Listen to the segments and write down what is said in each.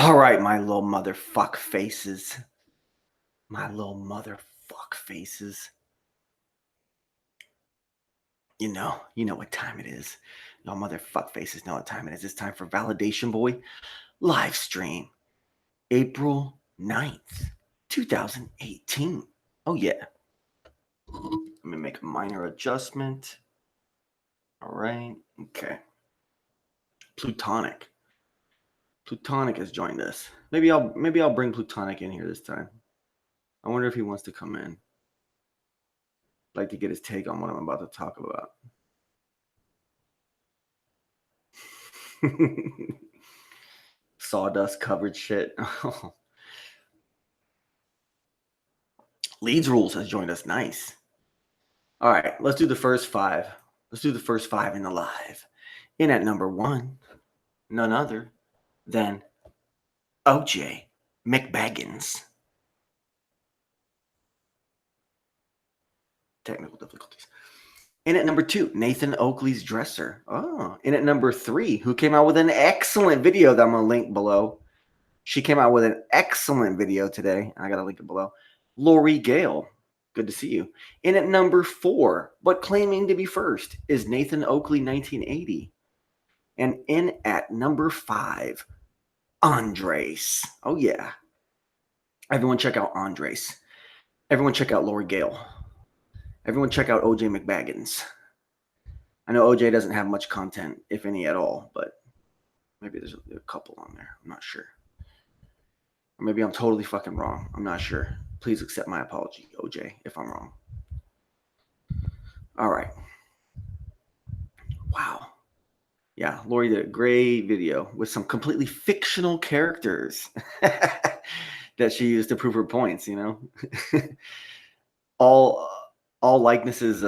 All right, my little motherfuck faces. My little motherfuck faces. You know what time it is. Y'all motherfuck faces know what time it is. It's time for Validation Boy live stream. April 9th, 2018. Oh, yeah. Let me make a minor adjustment. All right. Okay. Plutonic. Plutonic has joined us. Maybe I'll bring Plutonic in here this time. I wonder if he wants to come in. I'd like to get his take on what I'm about to talk about. Sawdust covered shit. Leeds Rules has joined us. Nice. All right, let's do the first five. Let's do the first five in the live. In at number 1, none other than OJ McBaggins. Technical difficulties. In at number 2, Nathan Oakley's Dresser. Oh, in at number 3, who came out with an excellent video that I'm going to link below. She came out with an excellent video today. I got to link it below. Lori Gale. Good to see you. In at number 4, but claiming to be first, is Nathan Oakley 1980. And in at number 5, Andres. Oh, yeah. Everyone check out Andres. Everyone check out Lori Gale. Everyone check out OJ McBaggins. I know OJ doesn't have much content, if any at all, but maybe there's a couple on there. I'm not sure. Or maybe I'm totally fucking wrong. I'm not sure. Please accept my apology, OJ, if I'm wrong. All right. Wow. Yeah, Lori did a great video with some completely fictional characters that she used to prove her points, you know? all likenesses,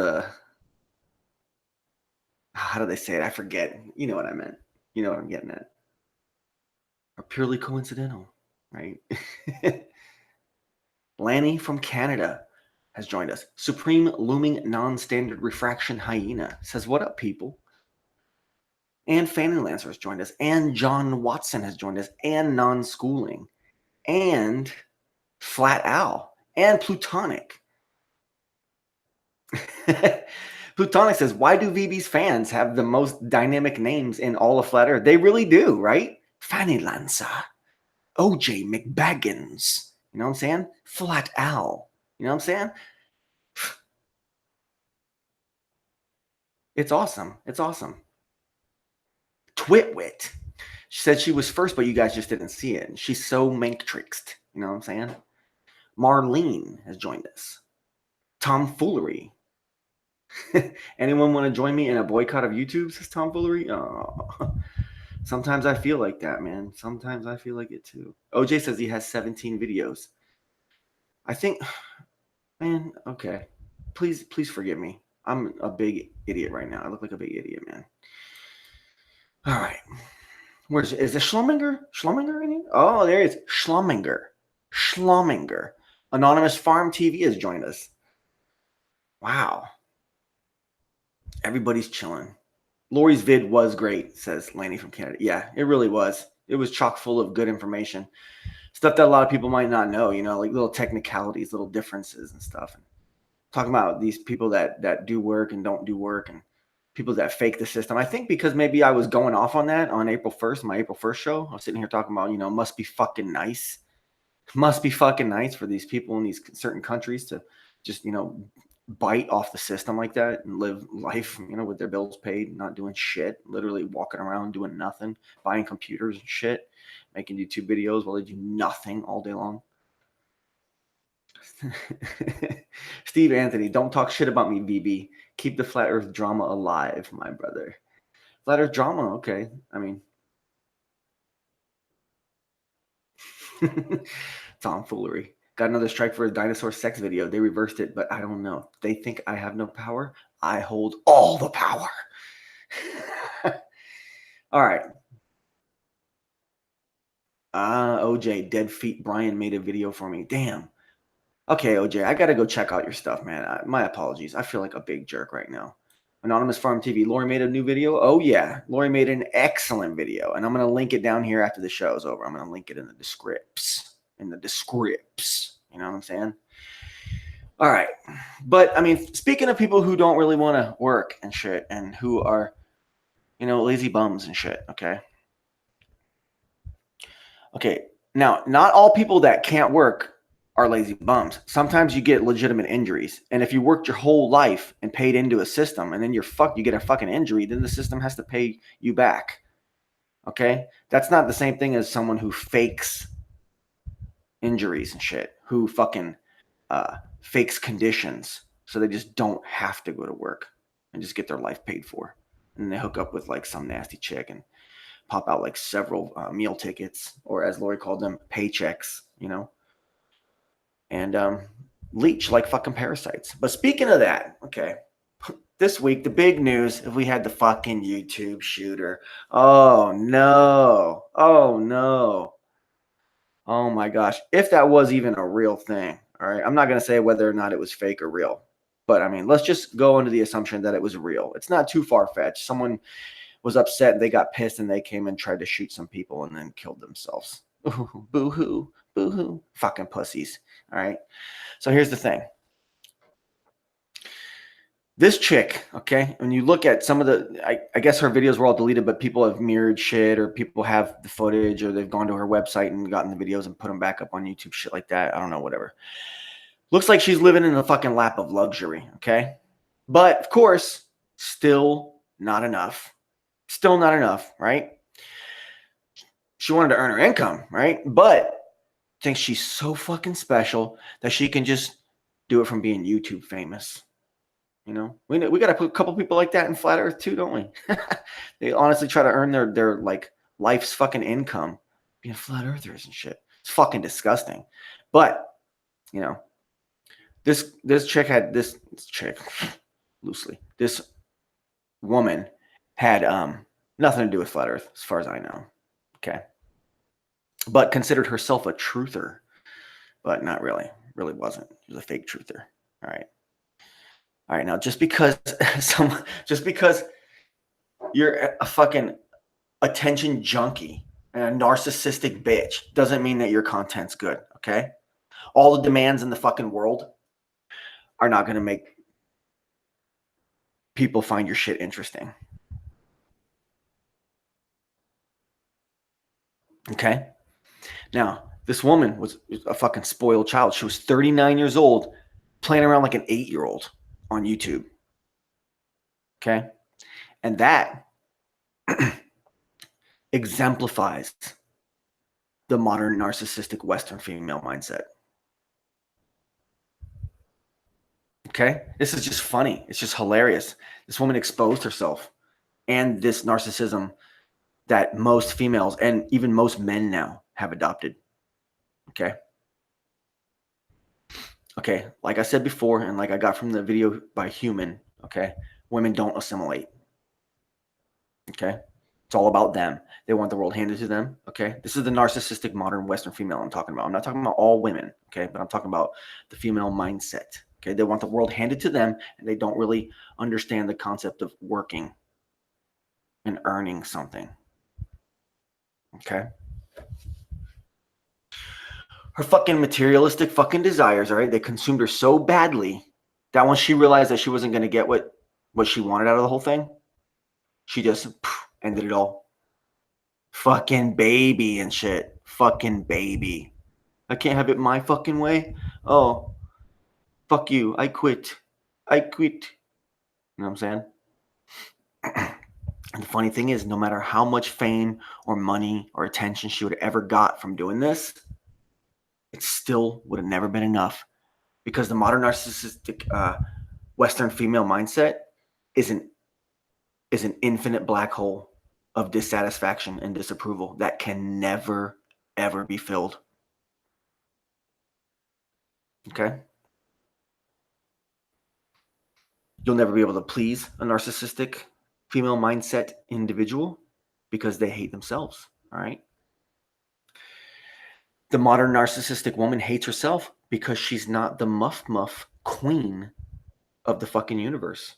how do they say it? I forget. You know what I meant. You know what I'm getting at. Are purely coincidental, right? Lanny from Canada has joined us. Supreme Looming Non-Standard Refraction Hyena says, what up, people? And Fanny Lancer has joined us. And John Watson has joined us. And Non-Schooling. And Flat Owl. And Plutonic. Plutonic says, why do VB's fans have the most dynamic names in all of Flat Earth? They really do, right? Fanny Lancer. OJ McBaggins. You know what I'm saying? Flat Owl. You know what I'm saying? It's awesome. It's awesome. Twitwit. She said she was first, but you guys just didn't see it. She's so matrixed. You know what I'm saying? Marlene has joined us. Tomfoolery. Anyone want to join me in a boycott of YouTube, says Tomfoolery? Oh. Sometimes I feel like that, man. Sometimes I feel like it too. OJ says he has 17 videos. I think, man, okay. Please forgive me. I'm a big idiot right now. I look like a big idiot, man. All right. Is this Schlumminger? Schlumminger in here? Oh, there he is. Schlumminger. Anonymous Farm TV has joined us. Wow. Everybody's chilling. Lori's vid was great, says Lanny from Canada. Yeah, it really was. It was chock full of good information. Stuff that a lot of people might not know, you know, like little technicalities, little differences and stuff. And talking about these people that do work and don't do work and people that fake the system. I think because maybe I was going off on that on April 1st, my April 1st show. I was sitting here talking about, you know, must be fucking nice. Must be fucking nice for these people in these certain countries to just, you know, bite off the system like that and live life, you know, with their bills paid, not doing shit, literally walking around doing nothing, buying computers and shit, making YouTube videos while they do nothing all day long. Steve Anthony, don't talk shit about me, BB. Keep the flat earth drama alive, my brother. Flat earth drama, okay. I mean, tomfoolery. Got another strike for a dinosaur sex video. They reversed it, but I don't know. They think I have no power. I hold all the power. All right. OJ, Dead Feet Brian made a video for me. Damn. Okay, OJ, I got to go check out your stuff, man. My apologies. I feel like a big jerk right now. Anonymous Farm TV. Lori made a new video. Oh yeah, Lori made an excellent video, and I'm gonna link it down here after the show is over. I'm gonna link it in the descripts. In the descripts. You know what I'm saying? All right. But I mean, speaking of people who don't really want to work and shit, and who are, lazy bums and shit. Okay. Okay. Now, not all people that can't work are lazy bums. Sometimes you get legitimate injuries. And if you worked your whole life and paid into a system and then you get a fucking injury, then the system has to pay you back. Okay? That's not the same thing as someone who fakes injuries and shit, who fucking fakes conditions so they just don't have to go to work and just get their life paid for. And they hook up with like some nasty chick and pop out like several meal tickets, or as Lori called them, paychecks, and leech like fucking parasites. But speaking of that, okay, this week the big news, if we had the fucking YouTube shooter. Oh no. Oh my gosh. If that was even a real thing. All right. I'm not going to say whether or not it was fake or real. But I mean, let's just go into the assumption that it was real. It's not too far-fetched. Someone was upset and they got pissed and they came and tried to shoot some people and then killed themselves. Ooh, boo-hoo. Boo-hoo. Fucking pussies. All right. So here's the thing. This chick, okay, when you look at some of the, I guess her videos were all deleted, but people have mirrored shit, or people have the footage, or they've gone to her website and gotten the videos and put them back up on YouTube, shit like that. I don't know, whatever. Looks like she's living in the fucking lap of luxury, okay? But, of course, still not enough. Still not enough, right? She wanted to earn her income, right? But thinks she's so fucking special that she can just do it from being YouTube famous. We got to put a couple people like that in flat earth too, don't we? They honestly try to earn their like life's fucking income being flat earthers and shit. It's fucking disgusting. But, this chick had this chick loosely. This woman had nothing to do with flat earth as far as I know. Okay. But considered herself a truther, but not really. Really wasn't. She was a fake truther. All right. All right, now just because you're a fucking attention junkie and a narcissistic bitch doesn't mean that your content's good, okay? All the demands in the fucking world are not going to make people find your shit interesting. Okay? Now, this woman was a fucking spoiled child. She was 39 years old, playing around like an 8-year-old on YouTube. Okay? And that exemplifies the modern narcissistic Western female mindset. Okay? This is just funny. It's just hilarious. This woman exposed herself and this narcissism that most females and even most men now have adopted. Okay? Okay, like I said before, and like I got from the video by Human, okay, women don't assimilate. Okay? It's all about them. They want the world handed to them. Okay? This is the narcissistic modern Western female I'm talking about. I'm not talking about all women, okay, but I'm talking about the female mindset. Okay? They want the world handed to them, and they don't really understand the concept of working and earning something. Okay? Her fucking materialistic fucking desires, all right, they consumed her so badly that once she realized that she wasn't going to get what she wanted out of the whole thing, she just ended it all. Fucking baby and shit. Fucking baby. I can't have it my fucking way. Oh, fuck you. I quit. I quit. You know what I'm saying? And the funny thing is, no matter how much fame or money or attention she would have ever got from doing this, it still would have never been enough, because the modern narcissistic Western female mindset is an infinite black hole of dissatisfaction and disapproval that can never, ever be filled. Okay? You'll never be able to please a narcissistic female mindset individual because they hate themselves, all right? The modern narcissistic woman hates herself because she's not the muff queen of the fucking universe.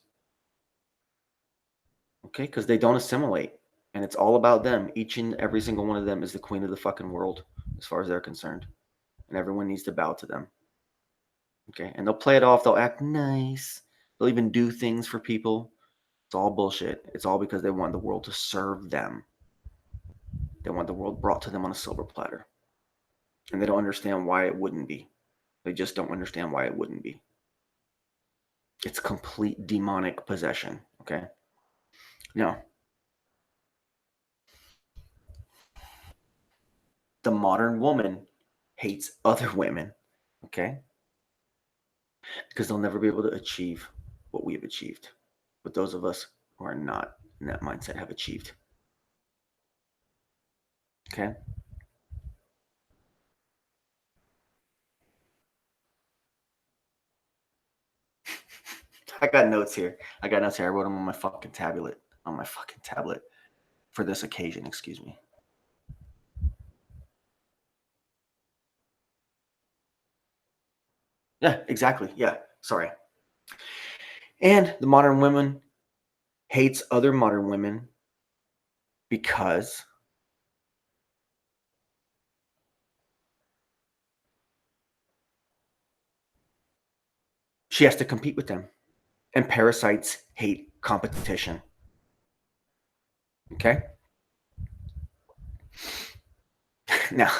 Okay, because they don't assimilate. And it's all about them. Each and every single one of them is the queen of the fucking world, as far as they're concerned. And everyone needs to bow to them. Okay, and they'll play it off. They'll act nice. They'll even do things for people. It's all bullshit. It's all because they want the world to serve them. They want the world brought to them on a silver platter. And they don't understand why it wouldn't be. They just don't understand why it wouldn't be. It's complete demonic possession. Okay. Now, the modern woman hates other women. Okay. Because they'll never be able to achieve what we've achieved. But those of us who are not in that mindset have achieved. Okay. I got notes here. I wrote them on my fucking tablet. For this occasion, excuse me. Yeah, exactly. Yeah, sorry. And the modern woman hates other modern women because she has to compete with them. And parasites hate competition. Okay? Now,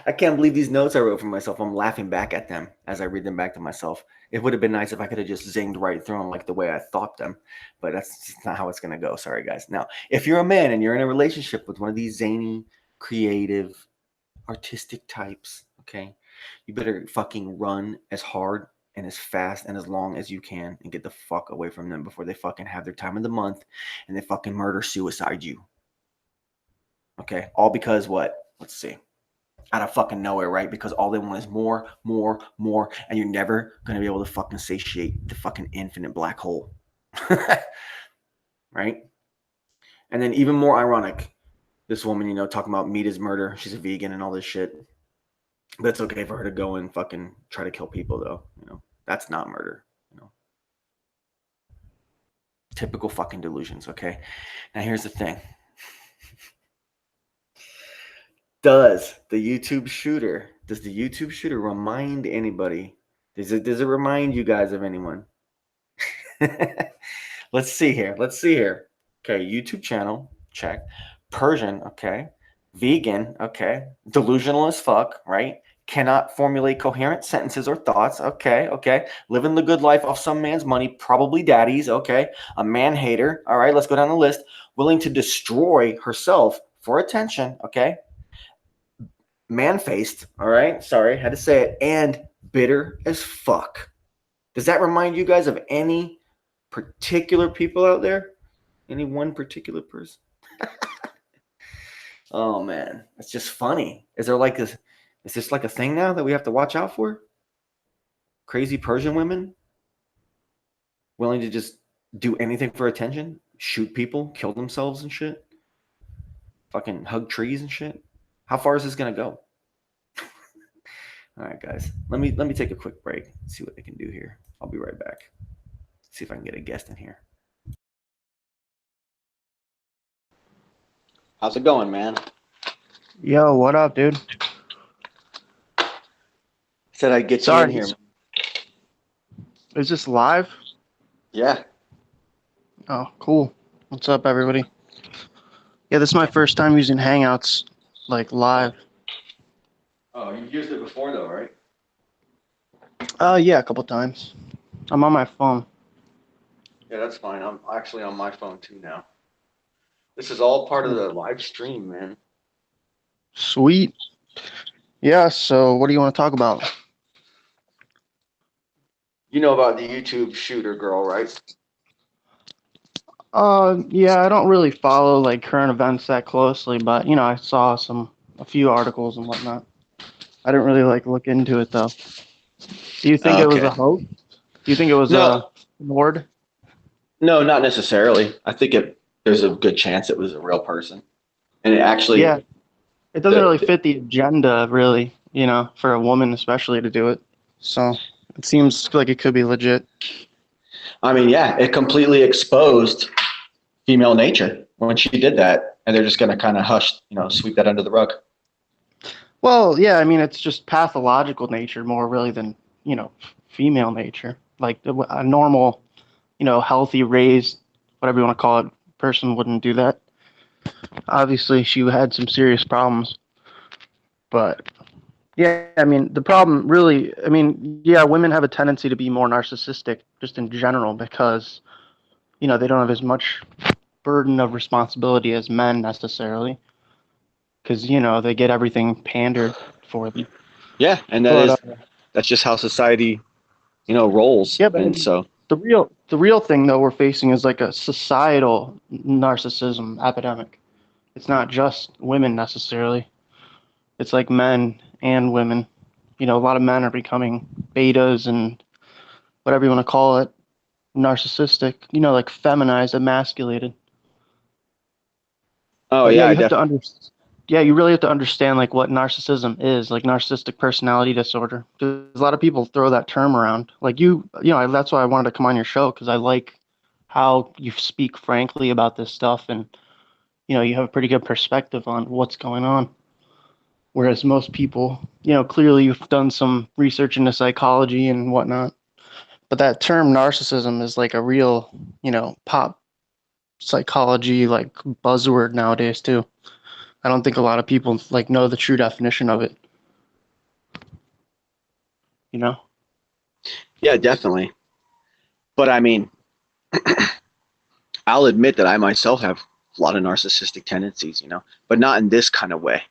I can't believe these notes I wrote for myself. I'm laughing back at them as I read them back to myself. It would have been nice if I could have just zinged right through them like the way I thought them, but that's just not how it's going to go. Sorry, guys. Now, if you're a man and you're in a relationship with one of these zany, creative, artistic types, okay, you better fucking run as hard and as fast and as long as you can and get the fuck away from them before they fucking have their time of the month and they fucking murder suicide you. Okay, all because what? Let's see. Out of fucking nowhere, right? Because all they want is more, more, more, and you're never gonna be able to fucking satiate the fucking infinite black hole. Right? And then even more ironic, this woman, you know, talking about meat is murder. She's a vegan and all this shit. But it's okay for her to go and fucking try to kill people, though. You know, that's not murder. You know, typical fucking delusions. Okay. Now here's the thing. Does the YouTube shooter remind anybody? Does it remind you guys of anyone? Let's see here. Okay, YouTube channel, check. Persian, okay. Vegan, okay. Delusional as fuck, right? Cannot formulate coherent sentences or thoughts, okay. Living the good life off some man's money, probably daddy's, okay. A man hater, all right, let's go down the list. Willing to destroy herself for attention, okay. Man-faced, all right, sorry, had to say it, and bitter as fuck. Does that remind you guys of any particular people out there? Any one particular person? Oh man, it's just funny. Is there like this? Is this like a thing now that we have to watch out for? Crazy Persian women willing to just do anything for attention, shoot people, kill themselves and shit, fucking hug trees and shit. How far is this gonna go? All right, guys. Let me take a quick break. See what they can do here. I'll be right back. See if I can get a guest in here. How's it going, man? Yo, what up, dude? Said I'd get you in here. Is this live? Yeah. Oh, cool. What's up, everybody? Yeah, this is my first time using Hangouts, like, live. Oh, you've used it before, though, right? Yeah, a couple times. I'm on my phone. Yeah, that's fine. I'm actually on my phone, too, now. This is all part of the live stream, man. Sweet. Yeah, so what do you want to talk about? You know about the YouTube shooter girl, right? Yeah, I don't really follow, like, current events that closely, but, you know, I saw a few articles and whatnot. I didn't really, like, look into it, though. Do you think it was a hoax? Do you think it was No, a Lord? no, not necessarily. I think there's a good chance it was a real person. And it actually, Yeah, it doesn't really fit the agenda, really, you know, for a woman especially to do it. So it seems like it could be legit. I mean, yeah, it completely exposed female nature when she did that, and they're just going to kind of hush, sweep that under the rug. Well, yeah, I mean, it's just pathological nature more really than, female nature. Like a normal, healthy, raised, whatever you want to call it, person wouldn't do that. Obviously, she had some serious problems. But yeah, I mean, the problem really, I mean, yeah, women have a tendency to be more narcissistic just in general because, they don't have as much burden of responsibility as men necessarily because, they get everything pandered for them. Yeah, and But that's just how society, rolls. yeah, but I And mean, so, the real thing though we're facing is like a societal narcissism epidemic. It's not just women necessarily. It's like men and women. A lot of men are becoming betas and whatever you want to call it, narcissistic, like feminized, emasculated. oh But yeah, yeah, I you have to definitely. yeah, you really have to understand like what narcissism is, like narcissistic personality disorder. Because a lot of people throw that term around. Like that's why I wanted to come on your show because I like how you speak frankly about this stuff and you have a pretty good perspective on what's going on. Whereas most people, clearly you've done some research into psychology and whatnot. But that term narcissism is like a real, pop psychology like buzzword nowadays too. I don't think a lot of people like know the true definition of it, you know? Yeah, definitely. But I mean, I'll admit that I myself have a lot of narcissistic tendencies, but not in this kind of way.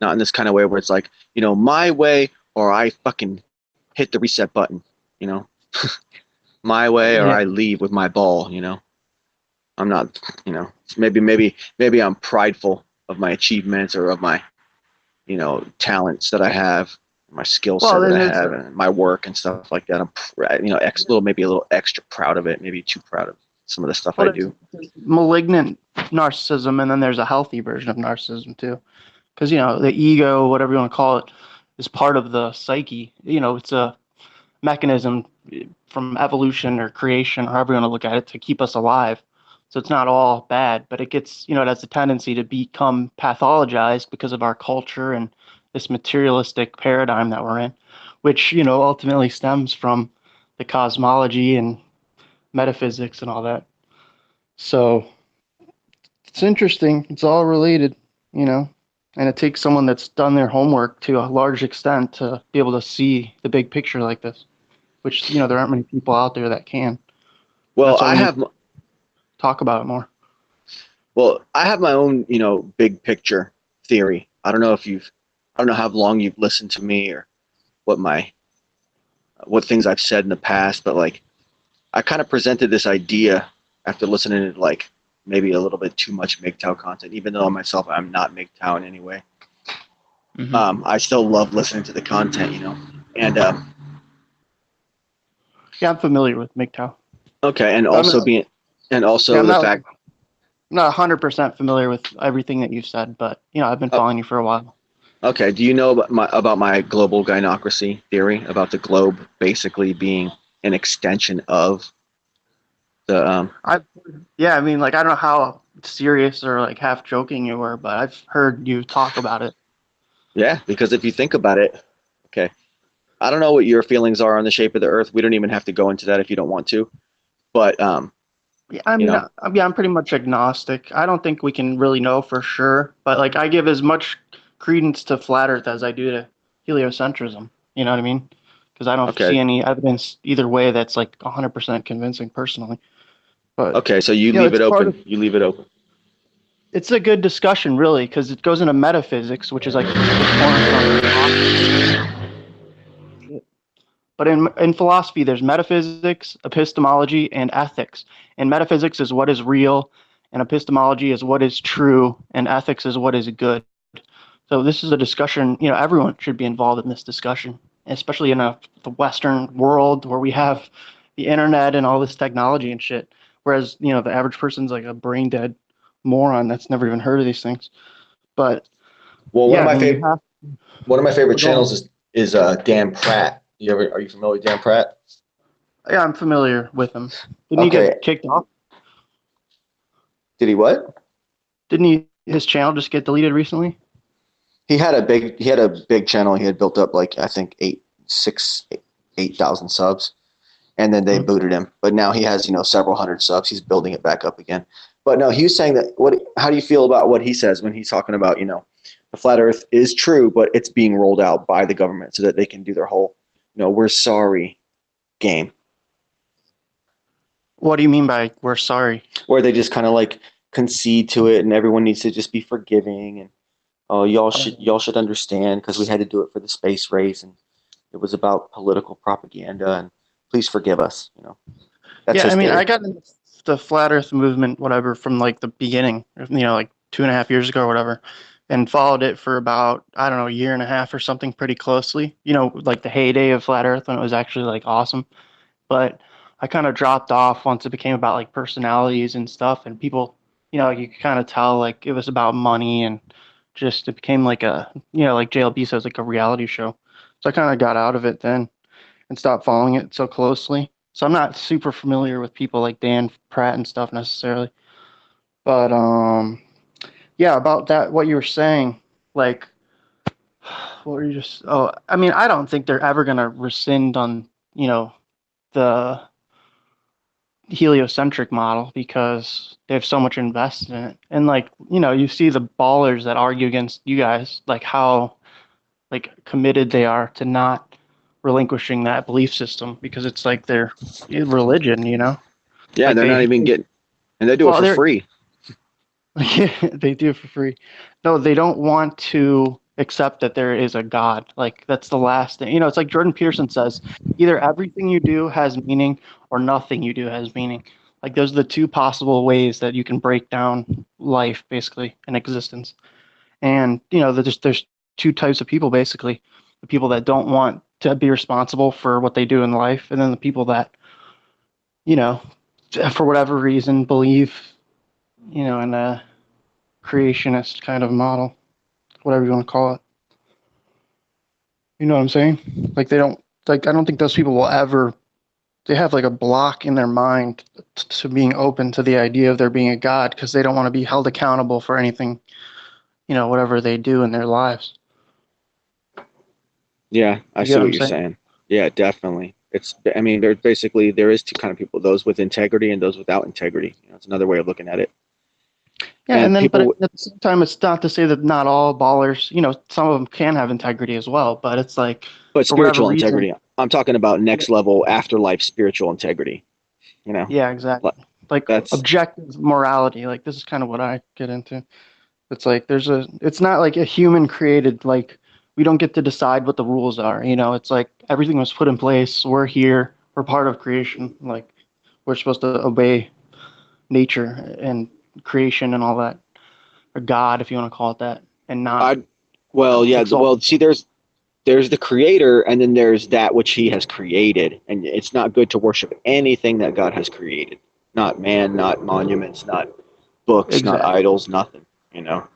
Not in this kind of way where it's like, my way or I fucking hit the reset button, you know, my way or Yeah. I leave with my ball. I'm not, maybe I'm prideful of my achievements or of my, talents that I have, my skill Well, set that then I there's have and my work and stuff like that. I'm, maybe a little extra proud of it, maybe too proud of some of the stuff well, I there's, do. there's malignant narcissism, and then there's a healthy version of narcissism too. Because the ego, whatever you want to call it, is part of the psyche. It's a mechanism from evolution or creation, or however you want to look at it, to keep us alive. So it's not all bad, but it gets, it has a tendency to become pathologized because of our culture and this materialistic paradigm that we're in, which, ultimately stems from the cosmology and metaphysics and all that. So it's interesting. It's all related, you know, and it takes someone that's done their homework to a large extent to be able to see the big picture like this, which, there aren't many people out there that can. Well, That's why I we need have, to talk about it more. I have my own, big picture theory. I don't know how long you've listened to me or what what things I've said in the past, but like I kind of presented this idea after listening to like maybe a little bit too much MGTOW content, even though myself I'm not MGTOW in any way. I still love listening to the content, and Yeah, I'm familiar with MGTOW. okay, I'm, and yeah, also I'm the not, fact. not 100% familiar with everything that you've said, but, I've been Oh, following you for a while. okay, do you know about my global gynocracy theory about the globe basically being an extension of the I, yeah, I mean, like, I don't know how serious or like half joking you were, but I've heard you talk about it. Yeah, because if you think about it, okay, I don't know what your feelings are on the shape of the Earth. We don't even have to go into that if you don't want to. But Yeah, I you mean, know, I'm pretty much agnostic. I don't think we can really know for sure, but like I give as much credence to flat Earth as I do to heliocentrism. You know what I mean? Because I don't see okay, any evidence either way that's like 100% convincing personally. But okay, so you leave it's it part of open. You leave it open. it's a good discussion really because it goes into metaphysics, which is like the cornerstone of philosophy. But in philosophy, there's metaphysics, epistemology, and ethics. And metaphysics is what is real, and epistemology is what is true, and ethics is what is good. So this is a discussion, everyone should be involved in this discussion, especially in the Western world where we have the internet and all this technology and shit. Whereas, the average person's like a brain dead moron that's never even heard of these things. But Well, yeah, I mean, you have one of my favorite to go on. channels is Dan Pratt. Are you familiar with Dan Pratt? Yeah, I'm familiar with him. Didn't he Okay, get kicked off? Did he what? Didn't he his channel just get deleted recently? He had a big channel. He had built up like I think 8,000 subs, and then they Hmm. booted him. But now he has several hundred subs. He's building it back up again. But no, he was saying that. How do you feel about what he says when he's talking about the flat Earth is true, but it's being rolled out by the government so that they can do their whole we're sorry game, What do you mean by we're sorry? where they just kind of like concede to it, and everyone needs to just be forgiving and oh y'all should understand because we had to do it for the space race and it was about political propaganda and please forgive us. That's Yeah, his I mean, I theory. got into the flat Earth movement, whatever, from like the beginning, like 2.5 years ago or whatever, and followed it for about, I don't know, a year and a half or something pretty closely. Like the heyday of flat Earth when it was actually like awesome. But I kind of dropped off once it became about like personalities and stuff, and people, like you could kind of tell like it was about money and just it became like like JLB says, like a reality show. So I kind of got out of it then and stopped following it so closely. So I'm not super familiar with people like Dan Pratt and stuff necessarily. But yeah, about that what you were saying, like what were you just I mean, I don't think they're ever gonna rescind on, the heliocentric model because they have so much invested in it. And like, you see the ballers that argue against you guys, like how like committed they are to not relinquishing that belief system because it's like their religion. Yeah, Like they're not even getting, and they do it well, for they're free. they do it for free. No, they don't want to accept that there is a God. Like that's the last thing. It's like Jordan Peterson says, either everything you do has meaning or nothing you do has meaning. Like those are the two possible ways that you can break down life basically and existence. And there's two types of people basically. The people that don't want to be responsible for what they do in life, and then the people that, you know, for whatever reason believe, in a creationist kind of model, whatever you want to call it. You know what I'm saying? Like they don't like I don't think those people will ever they have like a block in their mind to being open to the idea of there being a God because they don't want to be held accountable for anything, whatever they do in their lives. Yeah, I You get see what what I'm you're saying? saying. Yeah, definitely. I mean, there is two kind of people: those with integrity and those without integrity. It's another way of looking at it. Yeah, And and then but people, at the same time, it's not to say that not all ballers, some of them can have integrity as well, but it's like but for whatever spiritual reason. integrity. I'm talking about next level afterlife spiritual integrity. You know, Yeah, Like, exactly. Like that's objective morality. Like this is kind of what I get into. It's like it's not like a human created, like we don't get to decide what the rules are, it's like everything was put in place. We're here, we're part of creation. Like we're supposed to obey nature and creation and all that, or God, if you want to call it that, and not, I. Well, yeah. exalt. Well, see, there's the creator, and then there's that which he has created, and it's not good to worship anything that God has created. Not man, not monuments, not books, not Exactly. idols, nothing. You know.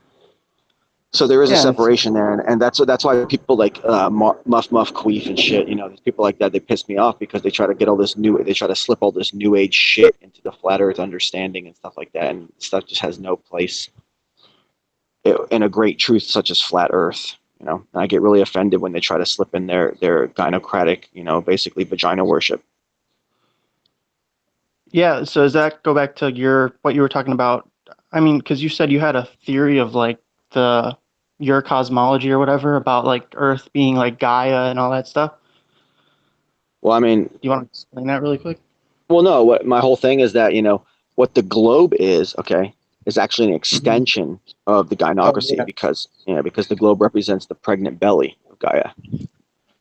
So there is a Yeah, and it's separation there, and that's why people like Muff Queef and shit. There's people like that. They piss me off because they try to get all this they try to slip all this new age shit into the flat Earth understanding and stuff like that, and stuff just has no place in a great truth such as flat Earth. And I get really offended when they try to slip in their gynocratic, basically vagina worship. yeah. So does that go back to your what you were talking about? I mean, because you said you had a theory of like the your cosmology or whatever about like Earth being like Gaia and all that stuff. Well, I mean, Do you want to explain that really quick? well, no. What my whole thing is that what the globe is, okay, is actually an Mhm. extension of the Oh gynocracy yeah. because the globe represents the pregnant belly of Gaia.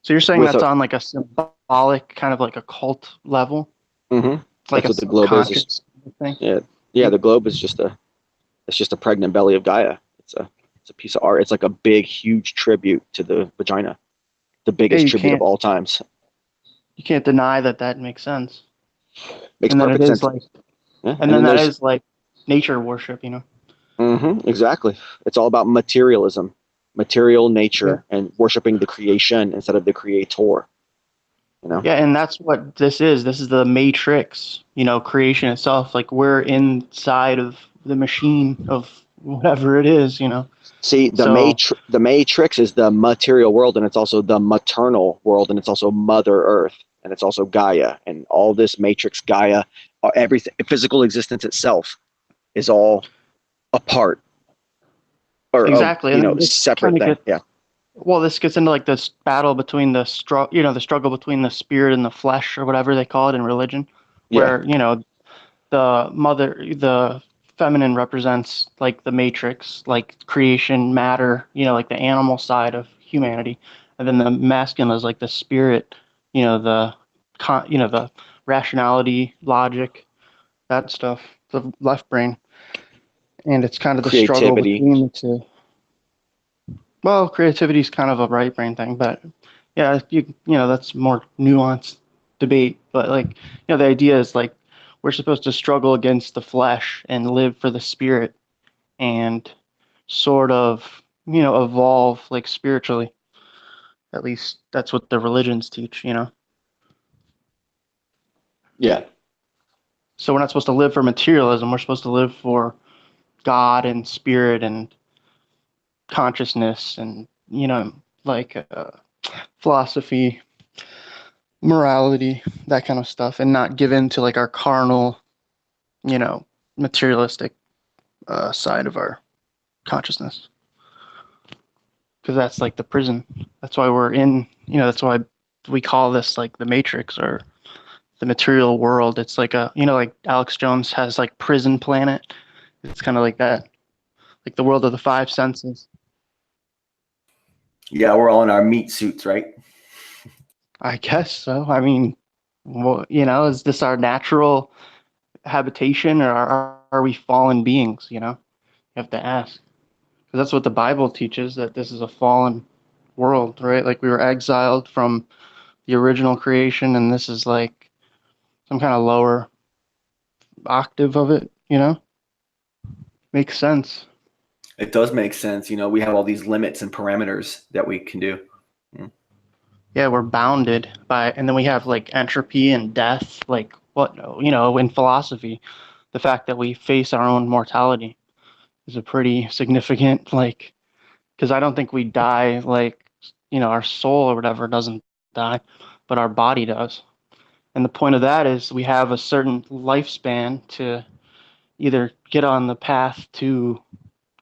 So you're saying With that's a, on like a symbolic kind of like a cult level, mm-hmm, like that's a what the globe is. subconscious thing. Yeah, yeah. The globe is just a pregnant belly of Gaia. It's a piece of art. It's like a big, huge tribute to the vagina, the Yeah, biggest tribute of all times. you can't deny that that makes sense. Makes And then it perfect is sense. like Yeah, and and then then that there's is like nature worship. exactly. It's all about materialism, material Yeah. nature, and worshiping the creation instead of the creator. You know. Yeah, and that's what this is. This is the matrix, creation itself. Like we're inside of the machine of whatever it is, you know. See, So the Matrix is the material world, and it's also the maternal world, and it's also Mother Earth, and it's also Gaia, and all this Matrix, Gaia, everything, physical existence itself is all a part or of, exactly, and then this separate kind of thing. gets Yeah, well, this gets into like this battle between the struggle between the spirit and the flesh, or whatever they call it in religion, yeah, where the feminine represents like the matrix, like creation, matter, like the animal side of humanity, and then the masculine is like the spirit, the rationality, logic, that stuff, the left brain, and it's kind of the struggle creativity. between the two. Well, creativity is kind of a right brain thing, but yeah, that's more nuanced debate. But like, the idea is like we're supposed to struggle against the flesh and live for the spirit and sort of, evolve like spiritually. At least that's what the religions teach. Yeah, So we're not supposed to live for materialism. We're supposed to live for God and spirit and consciousness and, like philosophy, morality, that kind of stuff, and not give in to like our carnal, you know, materialistic side of our consciousness. Because that's like the prison. That's why we're in, that's why we call this like the matrix or the material world. It's like like Alex Jones has like Prison Planet. It's kind of like that, like the world of the five senses. Yeah, we're all in our meat suits, right? I guess so. I mean, well, is this our natural habitation or are we fallen beings? You have to ask. Because that's what the Bible teaches, that this is a fallen world, right? Like we were exiled from the original creation, and this is like some kind of lower octave of it. Makes sense. It does make sense. We have all these limits and parameters that we can do. Yeah, we're bounded by, and then we have like entropy and death, like what, in philosophy, the fact that we face our own mortality is a pretty significant, like, because I don't think we die like, our soul or whatever doesn't die, but our body does. And the point of that is we have a certain lifespan to either get on the path to,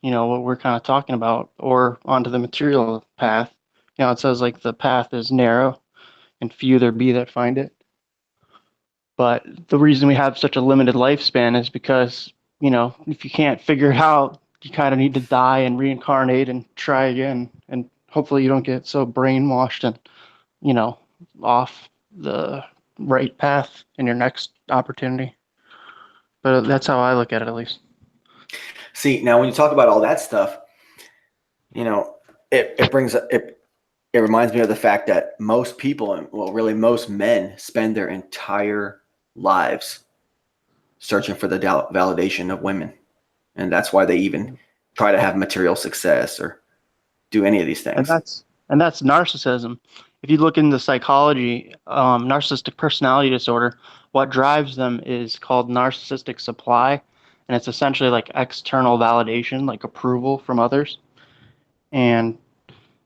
what we're kind of talking about, or onto the material path. It says like the path is narrow and few there be that find it. But the reason we have such a limited lifespan is because, if you can't figure it out, you kind of need to die and reincarnate and try again. And hopefully you don't get so brainwashed and, you know, off the right path in your next opportunity. But that's how I look at it, at least. See, now when you talk about all that stuff, it reminds me of the fact that most people, and well, really most men, spend their entire lives searching for the validation of women, and that's why they even try to have material success or do any of these And things. that's narcissism. If you look into psychology, narcissistic personality disorder, what drives them is called narcissistic supply, and it's essentially like external validation, like approval from others. And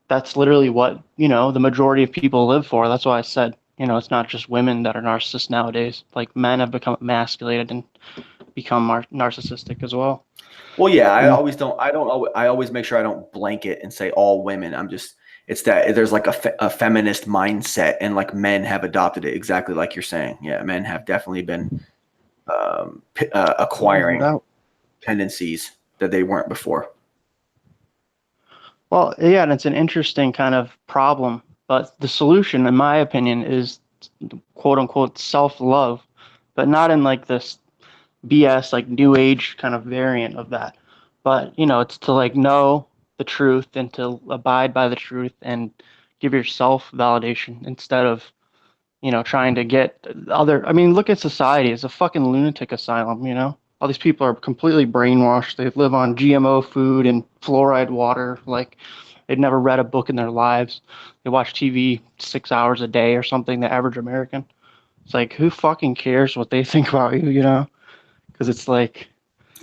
that's literally what, the majority of people live for. That's why I said, it's not just women that are narcissists nowadays. Like men have become emasculated and become narcissistic as well. Well, yeah, I And always don't. I always make sure I don't blanket and say all women. It's that there's like a feminist mindset, and like men have adopted it exactly like you're saying. Yeah, men have definitely been no acquiring doubt. tendencies that they weren't before. Well, yeah, and it's an interesting kind of problem. But the solution, in my opinion, is quote unquote self love, but not in like this BS, like new age kind of variant of that. But, it's to like know the truth and to abide by the truth and give yourself validation instead of, trying to get other. I mean, look at society. It's a fucking lunatic asylum. All these people are completely brainwashed. They live on GMO food and fluoride water. Like they've never read a book in their lives. They watch TV 6 hours a day or something, the average American. It's like, who fucking cares what they think about you, Because it's like,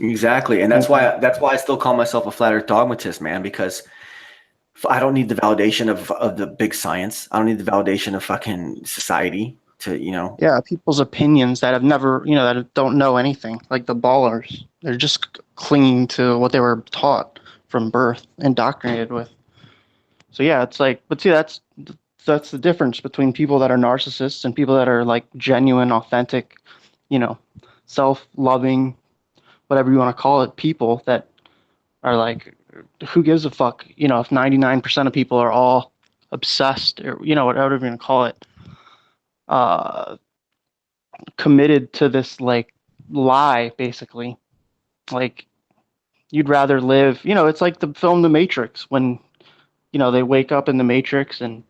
Exactly, and that's why I still call myself a flat Earth dogmatist, man. Because I don't need the validation of the big science. I don't need the validation of fucking society to, Yeah, people's opinions that have never, that don't know anything, like the ballers. They're just clinging to what they were taught from birth, indoctrinated with. So yeah, it's like, but see, that's the difference between people that are narcissists and people that are like genuine, authentic, you know, self-loving, whatever you want to call it, people that are like, who gives a fuck? If 99% of people are all obsessed or whatever you want to call it, uh, committed to this like lie, basically. Like you'd rather live, it's like the film The Matrix when they wake up in the Matrix and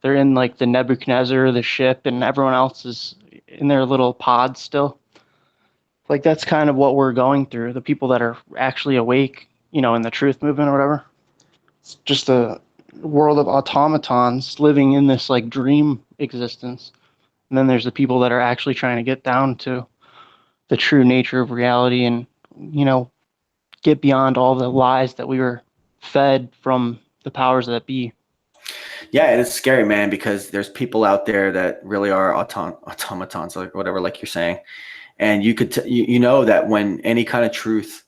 they're in like the Nebuchadnezzar, the ship, and everyone else is in their little pod still. Like that's kind of what we're going through. The people that are actually awake, in the truth movement or whatever. It's just a world of automatons living in this like dream existence. And then there's the people that are actually trying to get down to the true nature of reality and, you know, get beyond all the lies that we were fed from the powers that be. Yeah, and it's scary, man, because there's people out there that really are automatons, like whatever, like you're saying, and you could you know that when any kind of truth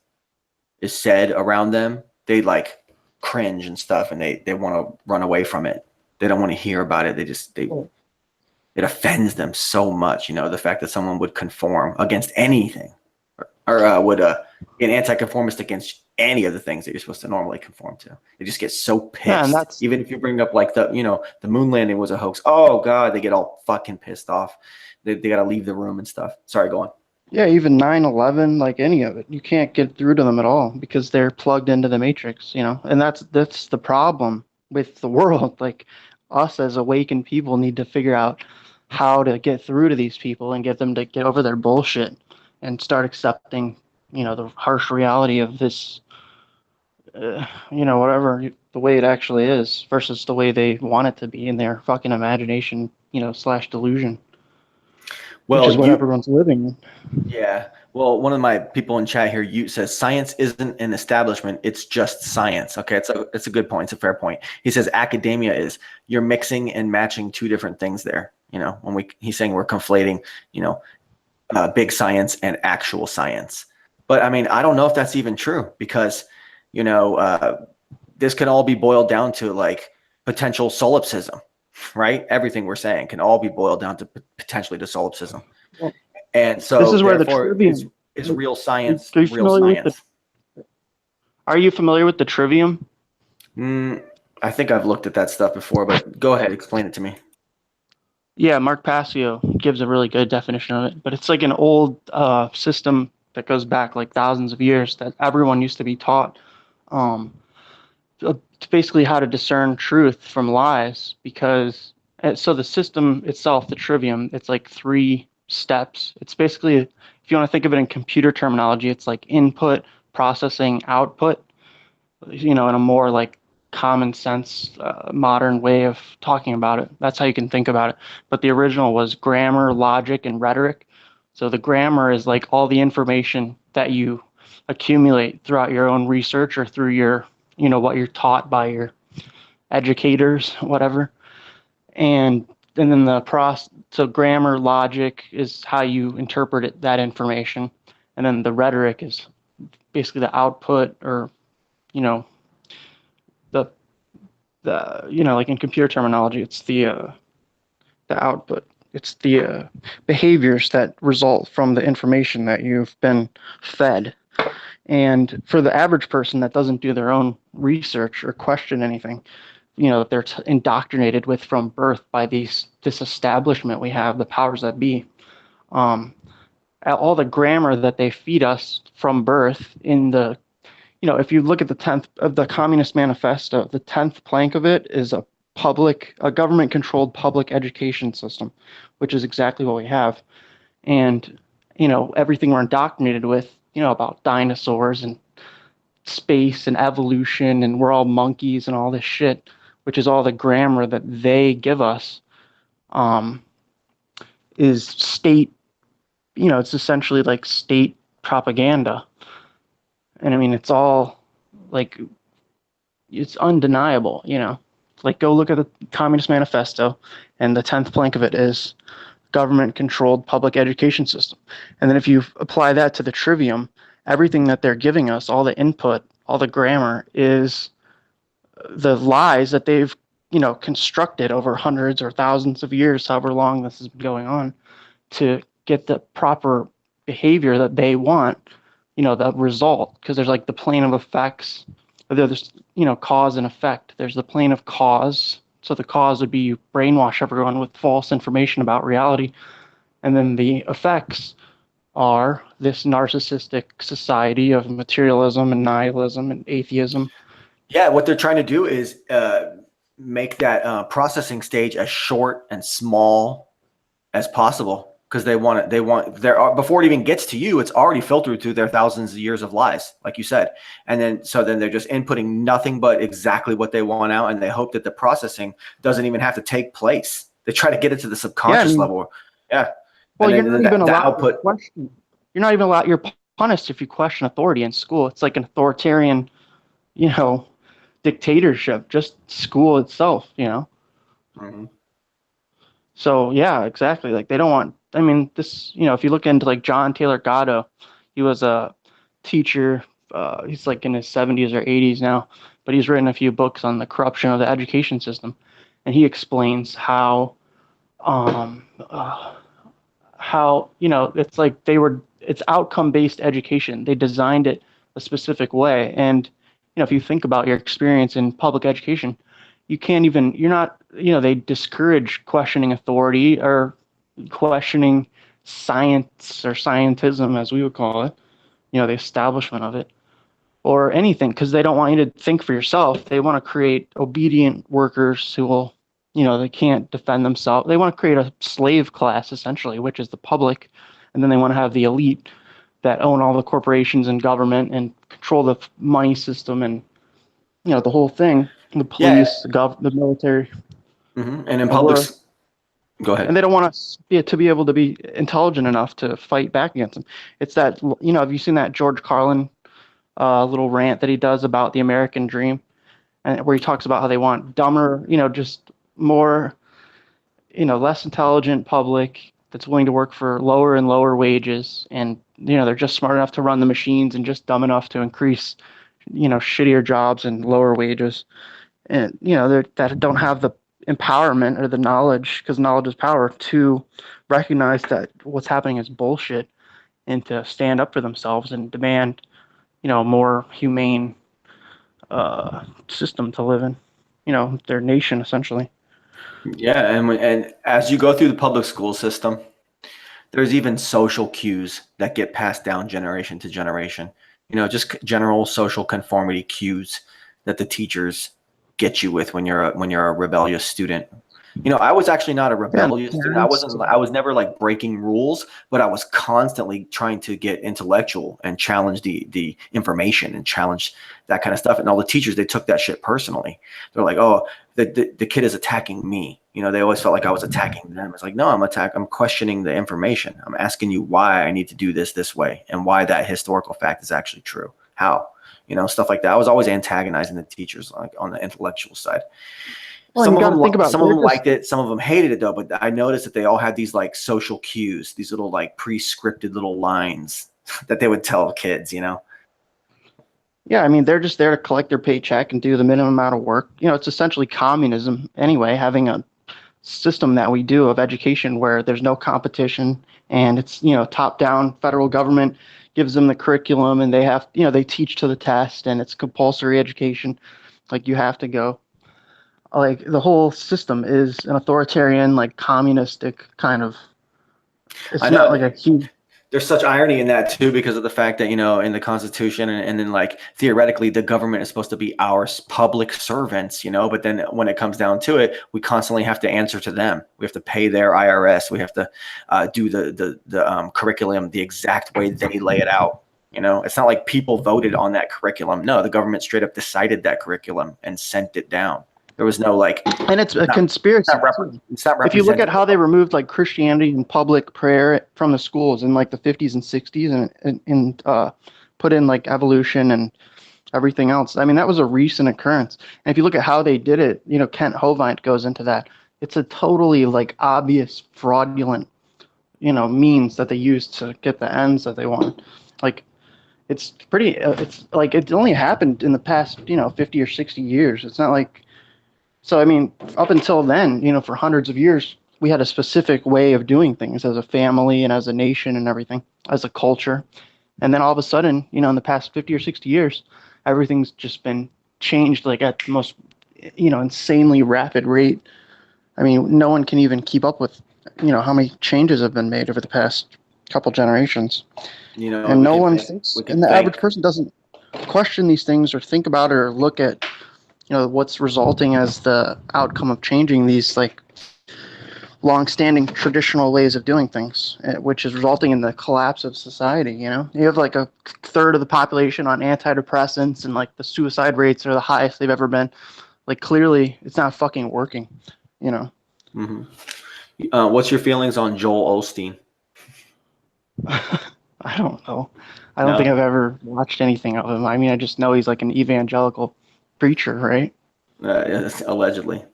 is said around them, they like cringe and stuff, and they want to run away from it. They don't want to hear about it. It offends them so much, the fact that someone would conform against anything, or would be an anti-conformist against any of the things that you're supposed to normally conform to. They just get so Yeah, and pissed. that's Even if you bring up like the moon landing was a hoax. Oh God, they get all fucking pissed off. They got to leave the room and stuff. Sorry, go on. yeah, even 9/11, like any of it, you can't get through to them at all because they're plugged into the matrix, And that's the problem with the world. Like us as awakened people need to figure out how to get through to these people and get them to get over their bullshit and start accepting, the harsh reality of this, whatever the way it actually is versus the way they want it to be in their fucking imagination, slash delusion, which Well, is what everyone's living in. yeah. Well, one of my people in chat here, you says science isn't an establishment; it's just science. Okay, it's a good point. It's a fair point. He says academia is you're mixing and matching two different things there. He's saying we're conflating, big science and actual science. But I mean, I don't know if that's even true because, this can all be boiled down to like potential solipsism, right? Everything we're saying can all be boiled down to potentially to solipsism. Well, And this so is where the therefore trivium. is real science Are you real familiar with the? science? Are you familiar with the trivium? Mm, I think I've looked at that stuff before, but go ahead, explain it to me. Yeah, Mark Passio gives a really good definition of it, but it's like an old system that goes back like thousands of years that everyone used to be taught. Um, Basically how to discern truth from lies because so the system itself, the trivium, it's like 3 steps. It's basically, if you want to think of it in computer terminology, it's like input, processing, output, in a more like common sense modern way of talking about it. That's how you can think about it. But the original was grammar, logic, and rhetoric. So the grammar is like all the information that you accumulate throughout your own research or through your, what you're taught by your educators, whatever. And then so grammar, logic is how you interpret that information. And then the rhetoric is basically the output or, you know, the like in computer terminology, it's the output. It's the behaviors that result from the information that you've been fed. And for the average person that doesn't do their own research or question anything, that they're indoctrinated with from birth by this establishment we have, the powers that be. Um, all the grammar that they feed us from birth in the, if you look at the 10th of the Communist Manifesto, the 10th plank of it is a government controlled public education system, which is exactly what we have. And, everything we're indoctrinated with, about dinosaurs and space and evolution and we're all monkeys and all this shit, which is all the grammar that they give us, um, is state, it's essentially like state propaganda. And I mean, it's all like, it's undeniable, you know. Like, go look at the Communist Manifesto, and the 10th plank of it is government-controlled public education system. And then if you apply that to the trivium, everything that they're giving us, all the input, all the grammar, is the lies that they've, you know, constructed over hundreds or thousands of years, however long this has been going on, to get the proper behavior that they want, you know, the result. Because there's like the plane of effects, there's, you know, cause and effect. There's the plane of cause. So the cause would be you brainwash everyone with false information about reality. And then the effects are this narcissistic society of materialism and nihilism and atheism. Yeah, what they're trying to do is make that processing stage as short and small as possible, because they want it. They want before it even gets to you, it's already filtered through their thousands of years of lies, like you said, and then they're just inputting nothing but exactly what they want out, and they hope that the processing doesn't even have to take place. They try to get it to the subconscious level. Yeah. Well, you're not even allowed to question. You're not even allowed. You're punished if you question authority in school. It's like an authoritarian, you know, dictatorship, just school itself, you know. Mm-hmm. So yeah, exactly. Like, they don't want, I mean, this, you know, if you look into like John Taylor Gatto, he was a teacher. He's like in his 70s or 80s now, but he's written a few books on the corruption of the education system, and he explains how you know, it's like it's outcome-based education. They designed it a specific way, and you know, if you think about your experience in public education, you're not, you know, they discourage questioning authority or questioning science or scientism, as we would call it, you know, the establishment of it, or anything, because they don't want you to think for yourself. They want to create obedient workers who will, you know, they can't defend themselves. They want to create a slave class, essentially, which is the public, and then they want to have the elite that own all the corporations and government and control the money system and, you know, the whole thing. The police, the military. Mm-hmm. And in public, go ahead. And they don't want us to be able to be intelligent enough to fight back against them. It's that, you know, have you seen that George Carlin little rant that he does about the American dream, and where he talks about how they want dumber, you know, just more, you know, less intelligent public that's willing to work for lower and lower wages, and you know, they're just smart enough to run the machines and just dumb enough to increase, you know, shittier jobs and lower wages, and you know, that don't have the empowerment or the knowledge, because knowledge is power, to recognize that what's happening is bullshit, and to stand up for themselves and demand, you know, more humane system to live in, you know, their nation, essentially. Yeah, and as you go through the public school system, there's even social cues that get passed down generation to generation. You know, just general social conformity cues that the teachers get you with when you're a rebellious student. You know, I was actually not a rebellious student. I was never like breaking rules, but I was constantly trying to get intellectual and challenge the information and challenge that kind of stuff. And all the teachers, they took that shit personally. They're like, oh, the kid is attacking me. You know, they always felt like I was attacking them. It's like, no, I'm questioning the information. I'm asking you why I need to do this way, and why that historical fact is actually true. How, you know, stuff like that. I was always antagonizing the teachers, like on the intellectual side. Well, some of them liked it, some of them hated it though. But I noticed that they all had these like social cues, these little like pre-scripted little lines that they would tell kids, you know. Yeah, I mean, they're just there to collect their paycheck and do the minimum amount of work. You know, it's essentially communism anyway, having a system that we do of education where there's no competition, and it's, you know, top down. Federal government gives them the curriculum, and they have, you know, they teach to the test, and it's compulsory education. Like, you have to go. Like, the whole system is an authoritarian, like communistic kind of. It's I know, not like a huge. there's such irony in that too, because of the fact that, you know, in the Constitution, and then like theoretically the government is supposed to be our public servants, you know, but then when it comes down to it, we constantly have to answer to them. We have to pay their IRS. We have to do the curriculum the exact way they lay it out. You know, it's not like people voted on that curriculum. No, the government straight up decided that curriculum and sent it down. There was no like, and it's a conspiracy. It's not if you look at how they removed like Christianity and public prayer from the schools in like the 50s and 60s, and put in like evolution and everything else. I mean, that was a recent occurrence. And if you look at how they did it, Kent Hovind goes into that. It's a totally like obvious fraudulent, means that they use to get the ends that they want. Like it's pretty, it's like it only happened in the past, 50 or 60 years. It's not like, so I mean, up until then, for hundreds of years, we had a specific way of doing things as a family and as a nation and everything, as a culture. And then all of a sudden, in the past 50 or 60 years, everything's just been changed like at the most, insanely rapid rate. I mean, no one can even keep up with, how many changes have been made over the past couple generations. And no one thinks, and the average person doesn't question these things or think about it or look at, what's resulting as the outcome of changing these like long-standing traditional ways of doing things, which is resulting in the collapse of society. You have like a third of the population on antidepressants, and like the suicide rates are the highest they've ever been. Like clearly, it's not fucking working. Mm-hmm. What's your feelings on Joel Osteen? I don't know. I don't think I've ever watched anything of him. I mean, I just know he's like an evangelical preacher, right? Allegedly.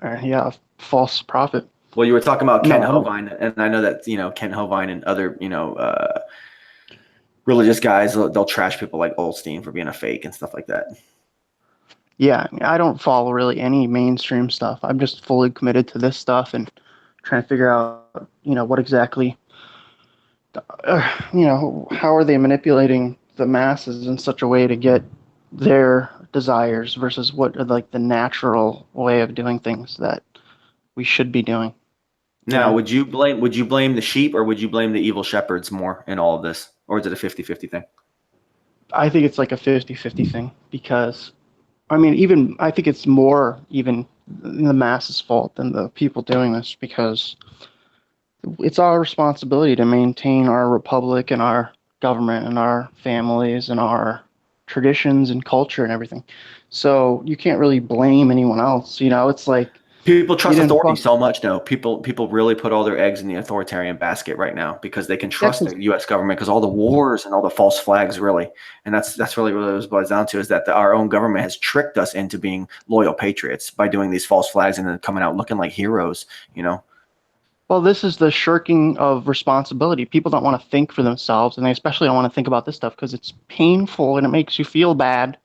Yeah, false prophet. Well, you were talking about Kent Hovind, and I know that Kent Hovind and other religious guys, they'll trash people like Osteen for being a fake and stuff like that. Yeah, I mean, I don't follow really any mainstream stuff. I'm just fully committed to this stuff and trying to figure out, what exactly, how are they manipulating the masses in such a way to get their desires versus what are like the natural way of doing things that we should be doing. Now, would you blame the sheep, or would you blame the evil shepherds more in all of this? Or is it a 50-50 thing? I think it's like a 50-50 thing, because I mean, I think it's more even the masses' fault than the people doing this, because it's our responsibility to maintain our republic and our government and our families and our traditions and culture and everything. So you can't really blame anyone else. It's like people trust authority so much now. People really put all their eggs in the authoritarian basket right now because they can trust the U.S. government because all the wars and all the false flags, really. And that's really what it boils down to, is that our own government has tricked us into being loyal patriots by doing these false flags and then coming out looking like heroes, Well, this is the shirking of responsibility. People don't want to think for themselves, and they especially don't want to think about this stuff because it's painful and it makes you feel bad,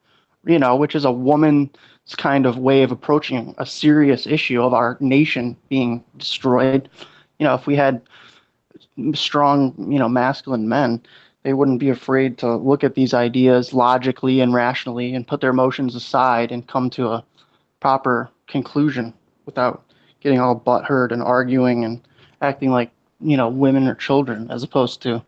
which is a woman's kind of way of approaching a serious issue of our nation being destroyed. If we had strong, masculine men, they wouldn't be afraid to look at these ideas logically and rationally and put their emotions aside and come to a proper conclusion without getting all butthurt and arguing and acting like, women or children, as opposed to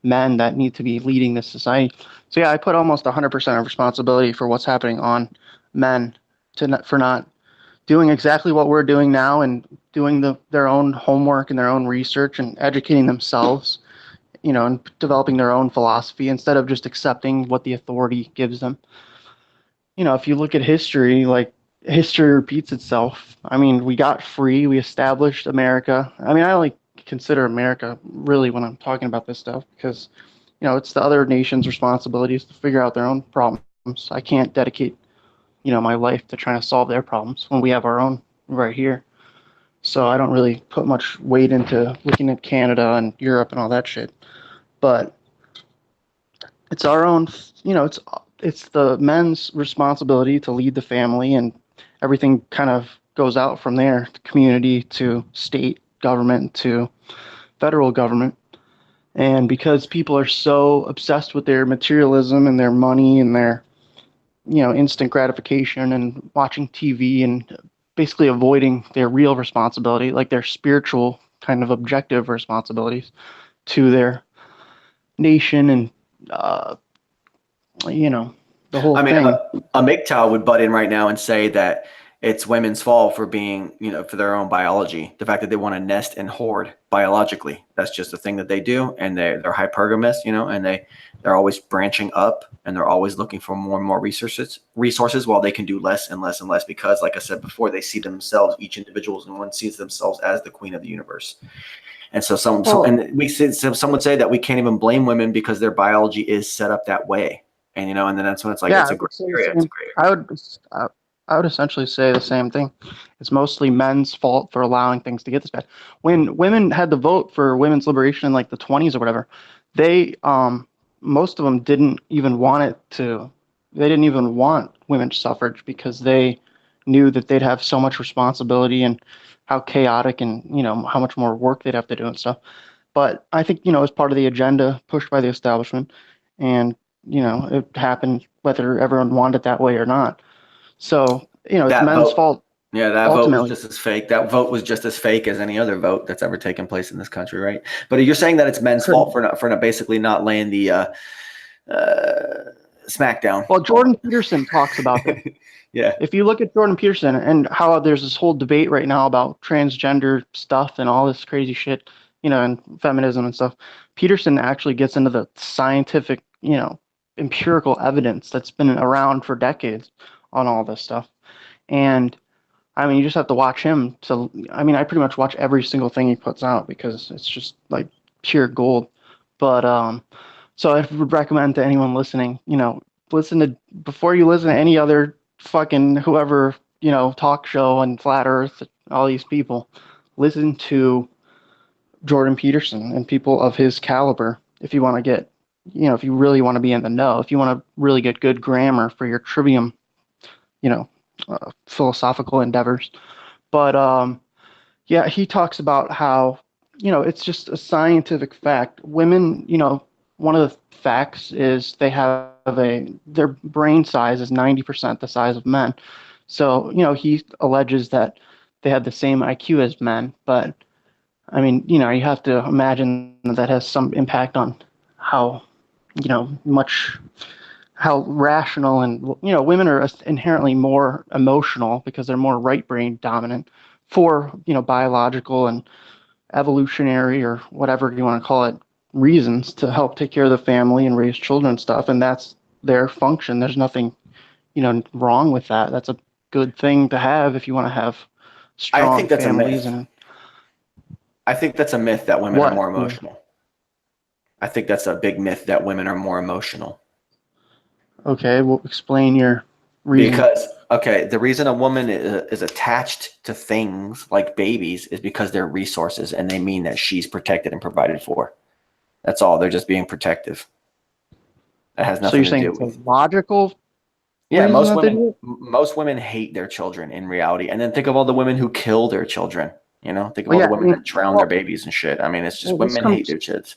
men that need to be leading this society. So yeah, I put almost 100% of responsibility for what's happening on men for not doing exactly what we're doing now and doing their own homework and their own research and educating themselves, and developing their own philosophy instead of just accepting what the authority gives them. If you look at history, like history repeats itself. I mean, we got free, we established America. I mean, I only consider America really when I'm talking about this stuff because, it's the other nations' responsibilities to figure out their own problems. I can't dedicate, my life to trying to solve their problems when we have our own right here. So I don't really put much weight into looking at Canada and Europe and all that shit. But it's our own, it's the men's responsibility to lead the family, and everything kind of goes out from there, to community, to state government, to federal government. And because people are so obsessed with their materialism and their money and their, instant gratification and watching TV and basically avoiding their real responsibility, like their spiritual kind of objective responsibilities to their nation and, the whole thing. A MGTOW would butt in right now and say that it's women's fault for being, for their own biology. The fact that they want to nest and hoard biologically. That's just a thing that they do. And they're hypergamous, and they're always branching up, and they're always looking for more and more resources while they can do less and less and less because, like I said before, they see themselves, each individual, and one sees themselves as the queen of the universe. And so some Well, and we said some would say that we can't even blame women because their biology is set up that way. And and then that's when it's like yeah, it's I a gray would say the area. It's a same. gray area. I would essentially say the same thing. It's mostly men's fault for allowing things to get this bad. When women had the vote for women's liberation in like the 20s or whatever, they most of them didn't even want it to. They didn't even want women's suffrage because they knew that they'd have so much responsibility and how chaotic and how much more work they'd have to do and stuff. But I think as part of the agenda pushed by the establishment, and it happened whether everyone wanted it that way or not. So, it's That men's vote, fault yeah, that vote was ultimately. just as fake. That vote was just as fake as any other vote that's ever taken place in this country, right? But you're saying that it's men's fault for not basically not laying the smackdown. Well, Jordan Peterson talks about this. Yeah. If you look at Jordan Peterson and how there's this whole debate right now about transgender stuff and all this crazy shit, and feminism and stuff, Peterson actually gets into the scientific, empirical evidence that's been around for decades on all this stuff. And I mean, you just have to watch him. So, I mean, I pretty much watch every single thing he puts out because it's just like pure gold. But so I would recommend to anyone listening, listen to before you listen to any other fucking whoever, talk show and flat Earth, all these people, listen to Jordan Peterson and people of his caliber. If you want to get, if you really want to be in the know, if you want to really get good grammar for your trivium, philosophical endeavors. But yeah, he talks about how it's just a scientific fact. Women, one of the facts is they have their brain size is 90% the size of men. So he alleges that they have the same IQ as men, but I mean, you have to imagine that has some impact on how much how rational and women are inherently more emotional because they're more right brain dominant for biological and evolutionary or whatever you want to call it reasons to help take care of the family and raise children and stuff, and that's their function. There's nothing wrong with that. That's a good thing to have if you want to have I strong think that's a families. myth. And I think that's a myth that women are what more emotional. I think that's a big myth that women are more emotional. Okay, well, explain your reason. Because, okay, the reason a woman is attached to things like babies is because they're resources and they mean that she's protected and provided for. That's all. They're just being protective. That has So nothing you're to saying do it's a with. logical Yeah, reason that they do it? most women hate their children in reality. And then think of all the women who kill their children. Think of Well, all yeah, the I women mean, that drown their babies and shit. I mean, it's just this women hate comes their kids.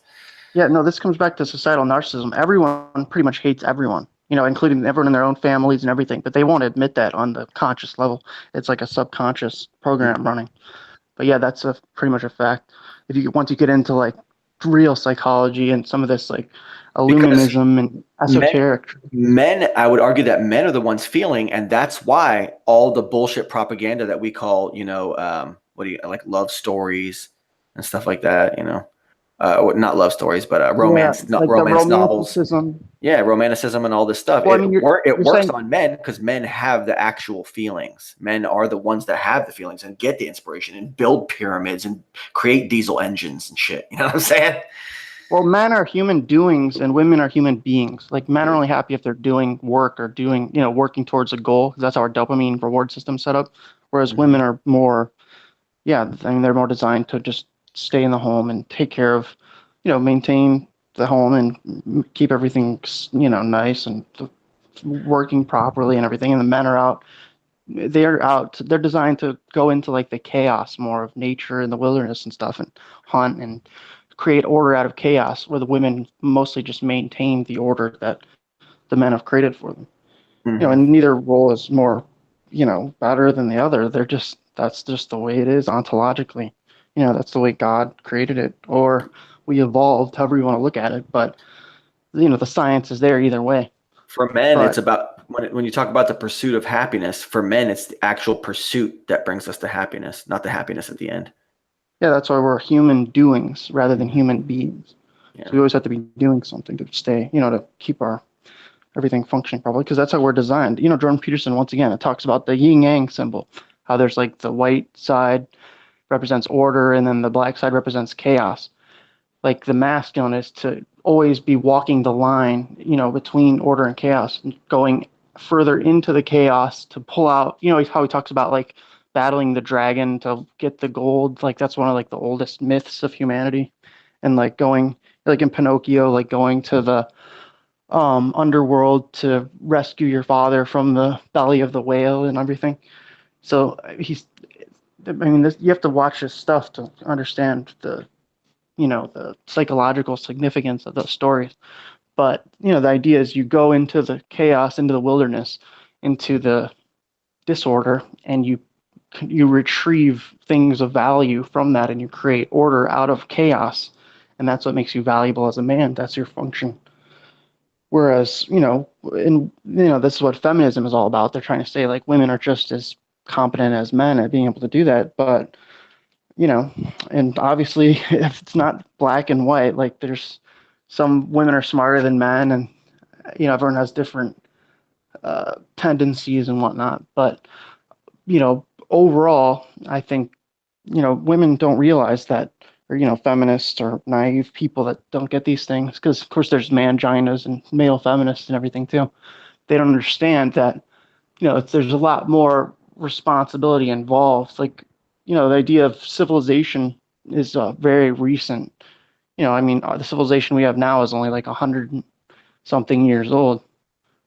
Yeah, no, this comes back to societal narcissism. Everyone pretty much hates everyone, including everyone in their own families and everything, but they won't admit that on the conscious level. It's like a subconscious program running. But yeah, that's pretty much a fact. Once you get into like real psychology and some of this like Because illuminism and men, esoteric. I would argue that men are the ones feeling, and that's why all the bullshit propaganda that we call, what do you like, love stories and stuff like that, not love stories, but Yeah, not like the romance novels. romanticism. Yeah, romanticism and all this stuff. Well, I mean, It you're works saying, on men because men have the actual feelings. Men are the ones that have the feelings and get the inspiration and build pyramids and create diesel engines and shit. You know what I'm saying? well, men are human doings and women are human beings. Like men are only happy if they're doing work or doing, working towards a goal. That's how our dopamine reward system set up. Whereas Mhm. women are more, yeah, I mean, they're more designed to just stay in the home and take care of, maintain the home and keep everything, nice and working properly and everything. And the men are out. They're out. They're designed to go into like the chaos more of nature and the wilderness and stuff and hunt and create order out of chaos, where the women mostly just maintain the order that the men have created for them. Mhm. And neither role is more, better than the other. That's just the way it is ontologically. That's the way God created it, or we evolved, however you want to look at it. But the science is there either way. For men, it's But about when you talk about the pursuit of happiness. For men, it's the actual pursuit that brings us to happiness, not the happiness at the end. yeah, that's why we're human doings rather than Mhm. human beings. So Yeah. we always have to be doing something to stay, to keep our everything functioning properly, because that's how we're designed. Jordan Peterson, once again, it talks about the yin yang symbol, how there's like the white side represents order, and then the black side represents chaos. Like the masculine is to always be walking the line, between order and chaos, and going further into the chaos to pull out, how he talks about like battling the dragon to get the gold. Like that's one of like the oldest myths of humanity. And like going, like in Pinocchio, like going to the underworld to rescue your father from the belly of the whale and everything. So you have to watch this stuff to understand the psychological significance of those stories. But the idea is you go into the chaos, into the wilderness, into the disorder, and you retrieve things of value from that, and you create order out of chaos, and that's what makes you valuable as a man. That's your function. Whereas, this is what feminism is all about. They're trying to say like women are just as competent as men at being able to do that, but and obviously if it's not black and white, like there's some women are smarter than men, and everyone has different tendencies and whatnot. But overall, I think women don't realize that, or feminists or naive people that don't get these things, because of course there's manginas and male feminists and everything too. They don't understand that there's a lot more responsibility involved. Like the idea of civilization is very recent. The civilization we have now is only like 100 something years old,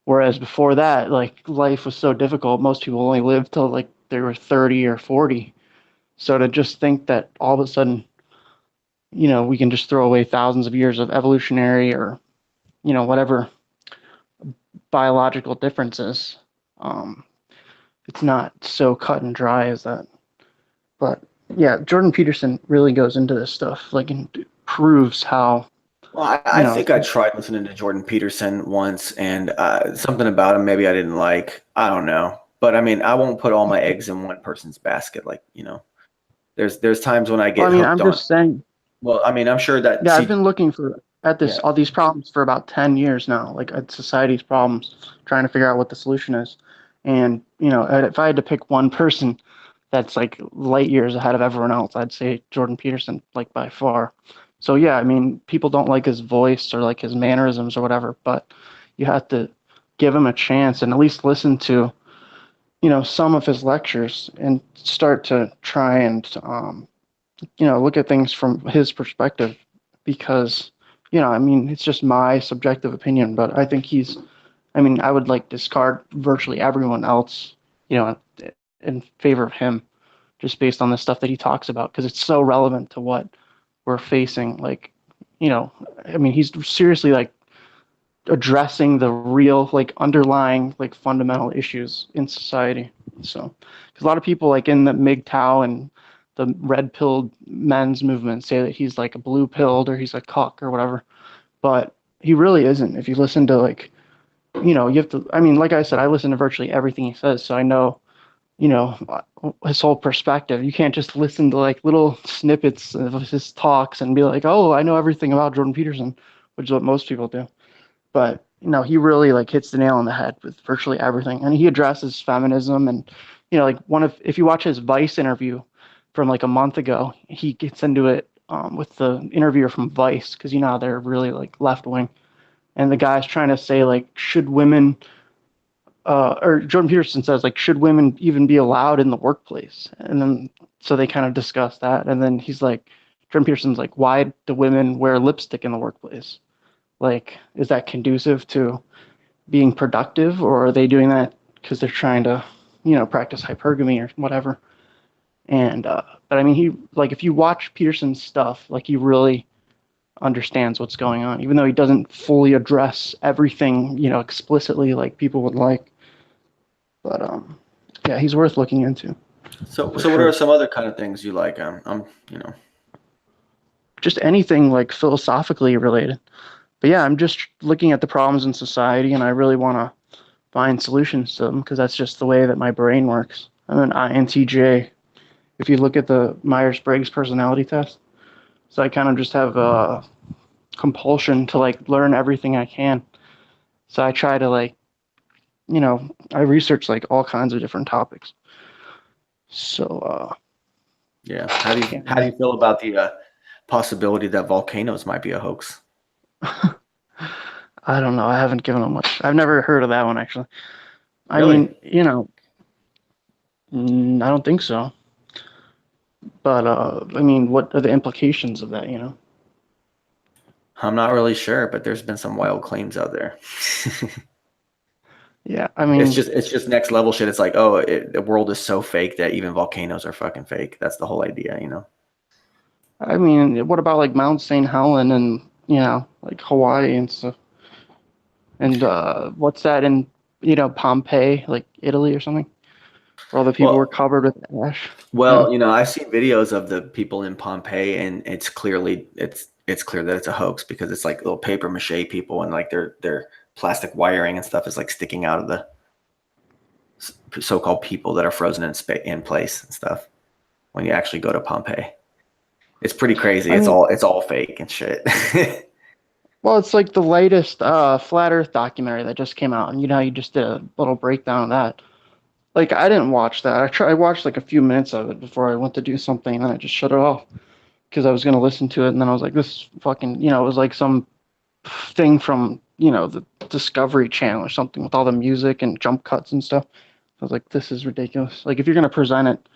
whereas before that, like life was so difficult. Most people only lived till like they were 30 or 40. So to just think that all of a sudden, we can just throw away thousands of years of evolutionary or whatever biological differences, it's not so cut and dry as that. But yeah, Jordan Peterson really goes into this stuff, like, and proves how. Well, I think I tried listening to Jordan Peterson once, and something about him maybe I didn't like. I don't know, but I mean, I won't put all my eggs in one person's basket. Like, there's times when I get hooked I'm on. just saying. Well, I mean, I'm sure that. Yeah, I've been looking at Yeah. all these problems for about 10 years now, like at society's problems, trying to figure out what the solution is. And if I had to pick one person that's like light years ahead of everyone else, I'd say Jordan Peterson, like by far. So yeah, I mean, people don't like his voice or like his mannerisms or whatever, but you have to give him a chance and at least listen to, some of his lectures and start to try and, look at things from his perspective, because, it's just my subjective opinion, but I think I would like discard virtually everyone else, in favor of him, just based on the stuff that he talks about, because it's so relevant to what we're facing. Like, he's seriously like addressing the real, like, underlying, like, fundamental issues in society. So, because a lot of people, like, in the MGTOW and the red pilled men's movement say that he's like a blue pilled or he's a cuck or whatever, but he really isn't. If you listen to, like, you have to, like I said, I listen to virtually everything he says, so I know, his whole perspective. You can't just listen to like little snippets of his talks and be like, oh, I know everything about Jordan Peterson, which is what most people do. But he really like hits the nail on the head with virtually everything, and he addresses feminism. And like if you watch his Vice interview from like a month ago, he gets into it with the interviewer from Vice, because how they're really like left wing, and the guy's trying to say like, should women or Jordan Peterson says like, should women even be allowed in the workplace? And then so they kind of discuss that, and then he's like, Jordan Peterson's like, why do women wear lipstick in the workplace? Like, is that conducive to being productive, or are they doing that because they're trying to, practice hypergamy or whatever? And but he, like, if you watch Peterson's stuff, like, he really understands what's going on, even though he doesn't fully address everything, explicitly like people would like. But yeah, he's worth looking into. So what are some other kind of things you like? Just anything like philosophically related. But yeah, I'm just looking at the problems in society, and I really want to find solutions to them, because that's just the way that my brain works. I'm an INTJ. If you look at the Myers-Briggs personality test, so I kind of just have a compulsion to like learn everything I can. So I try to like, I research like all kinds of different topics. So Yeah. How do you feel about the possibility that volcanoes might be a hoax? I don't know. I haven't given them much. I've never heard of that one actually. I Really? mean, I don't think so. But I mean, what are the implications of that? I'm not really sure, but there's been some wild claims out there. Yeah. I It's mean, just next level shit. It's like, oh, the world is so fake that even volcanoes are fucking fake. That's the whole idea, you know? what about like Mount St. Helen and like Hawaii and stuff? And what's that in Pompeii, like Italy or something, where all the people were Well, covered with ash? well, I've seen videos of the people in Pompeii, and it's clear that it's a hoax because it's like little paper mache people, and like their plastic wiring and stuff is like sticking out of the so-called people that are frozen in place and stuff. When you actually go to Pompeii, it's pretty crazy. I It's mean, all fake and shit. well, it's like the latest flat Earth documentary that just came out, and you just did a little breakdown of that. Like, I didn't watch that. I watched like a few minutes of it before I went to do something, and then I just shut it off because I was gonna listen to it, and then I was like, this fucking, it was like some thing from the Discovery Channel or something with all the music and jump cuts and stuff. I was like, this is ridiculous. Like, if you're gonna present it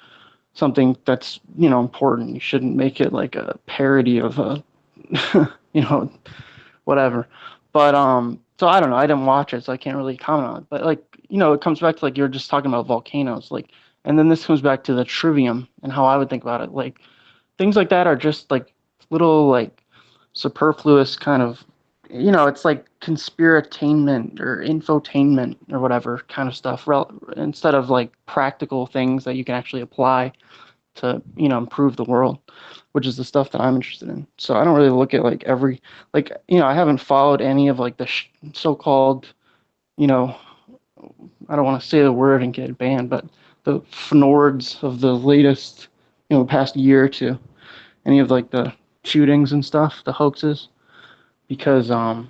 something that's important, you shouldn't make it like a parody of a you know whatever. But so I don't know. I didn't watch it, so I can't really comment on it. But like it comes back to like you're just talking about volcanoes, like, and then this comes back to the trivium and how I would think about it. Like things like that are just like little like superfluous kind of it's like conspiratainment or infotainment or whatever kind of stuff instead of like practical things that you can actually apply to improve the world, which is the stuff that I'm interested in. So I don't really look at like every like I haven't followed any of like the so-called you know I don't want to say the word and get banned, but the fnords of the latest past year or two, any of like the shootings and stuff, the hoaxes, because I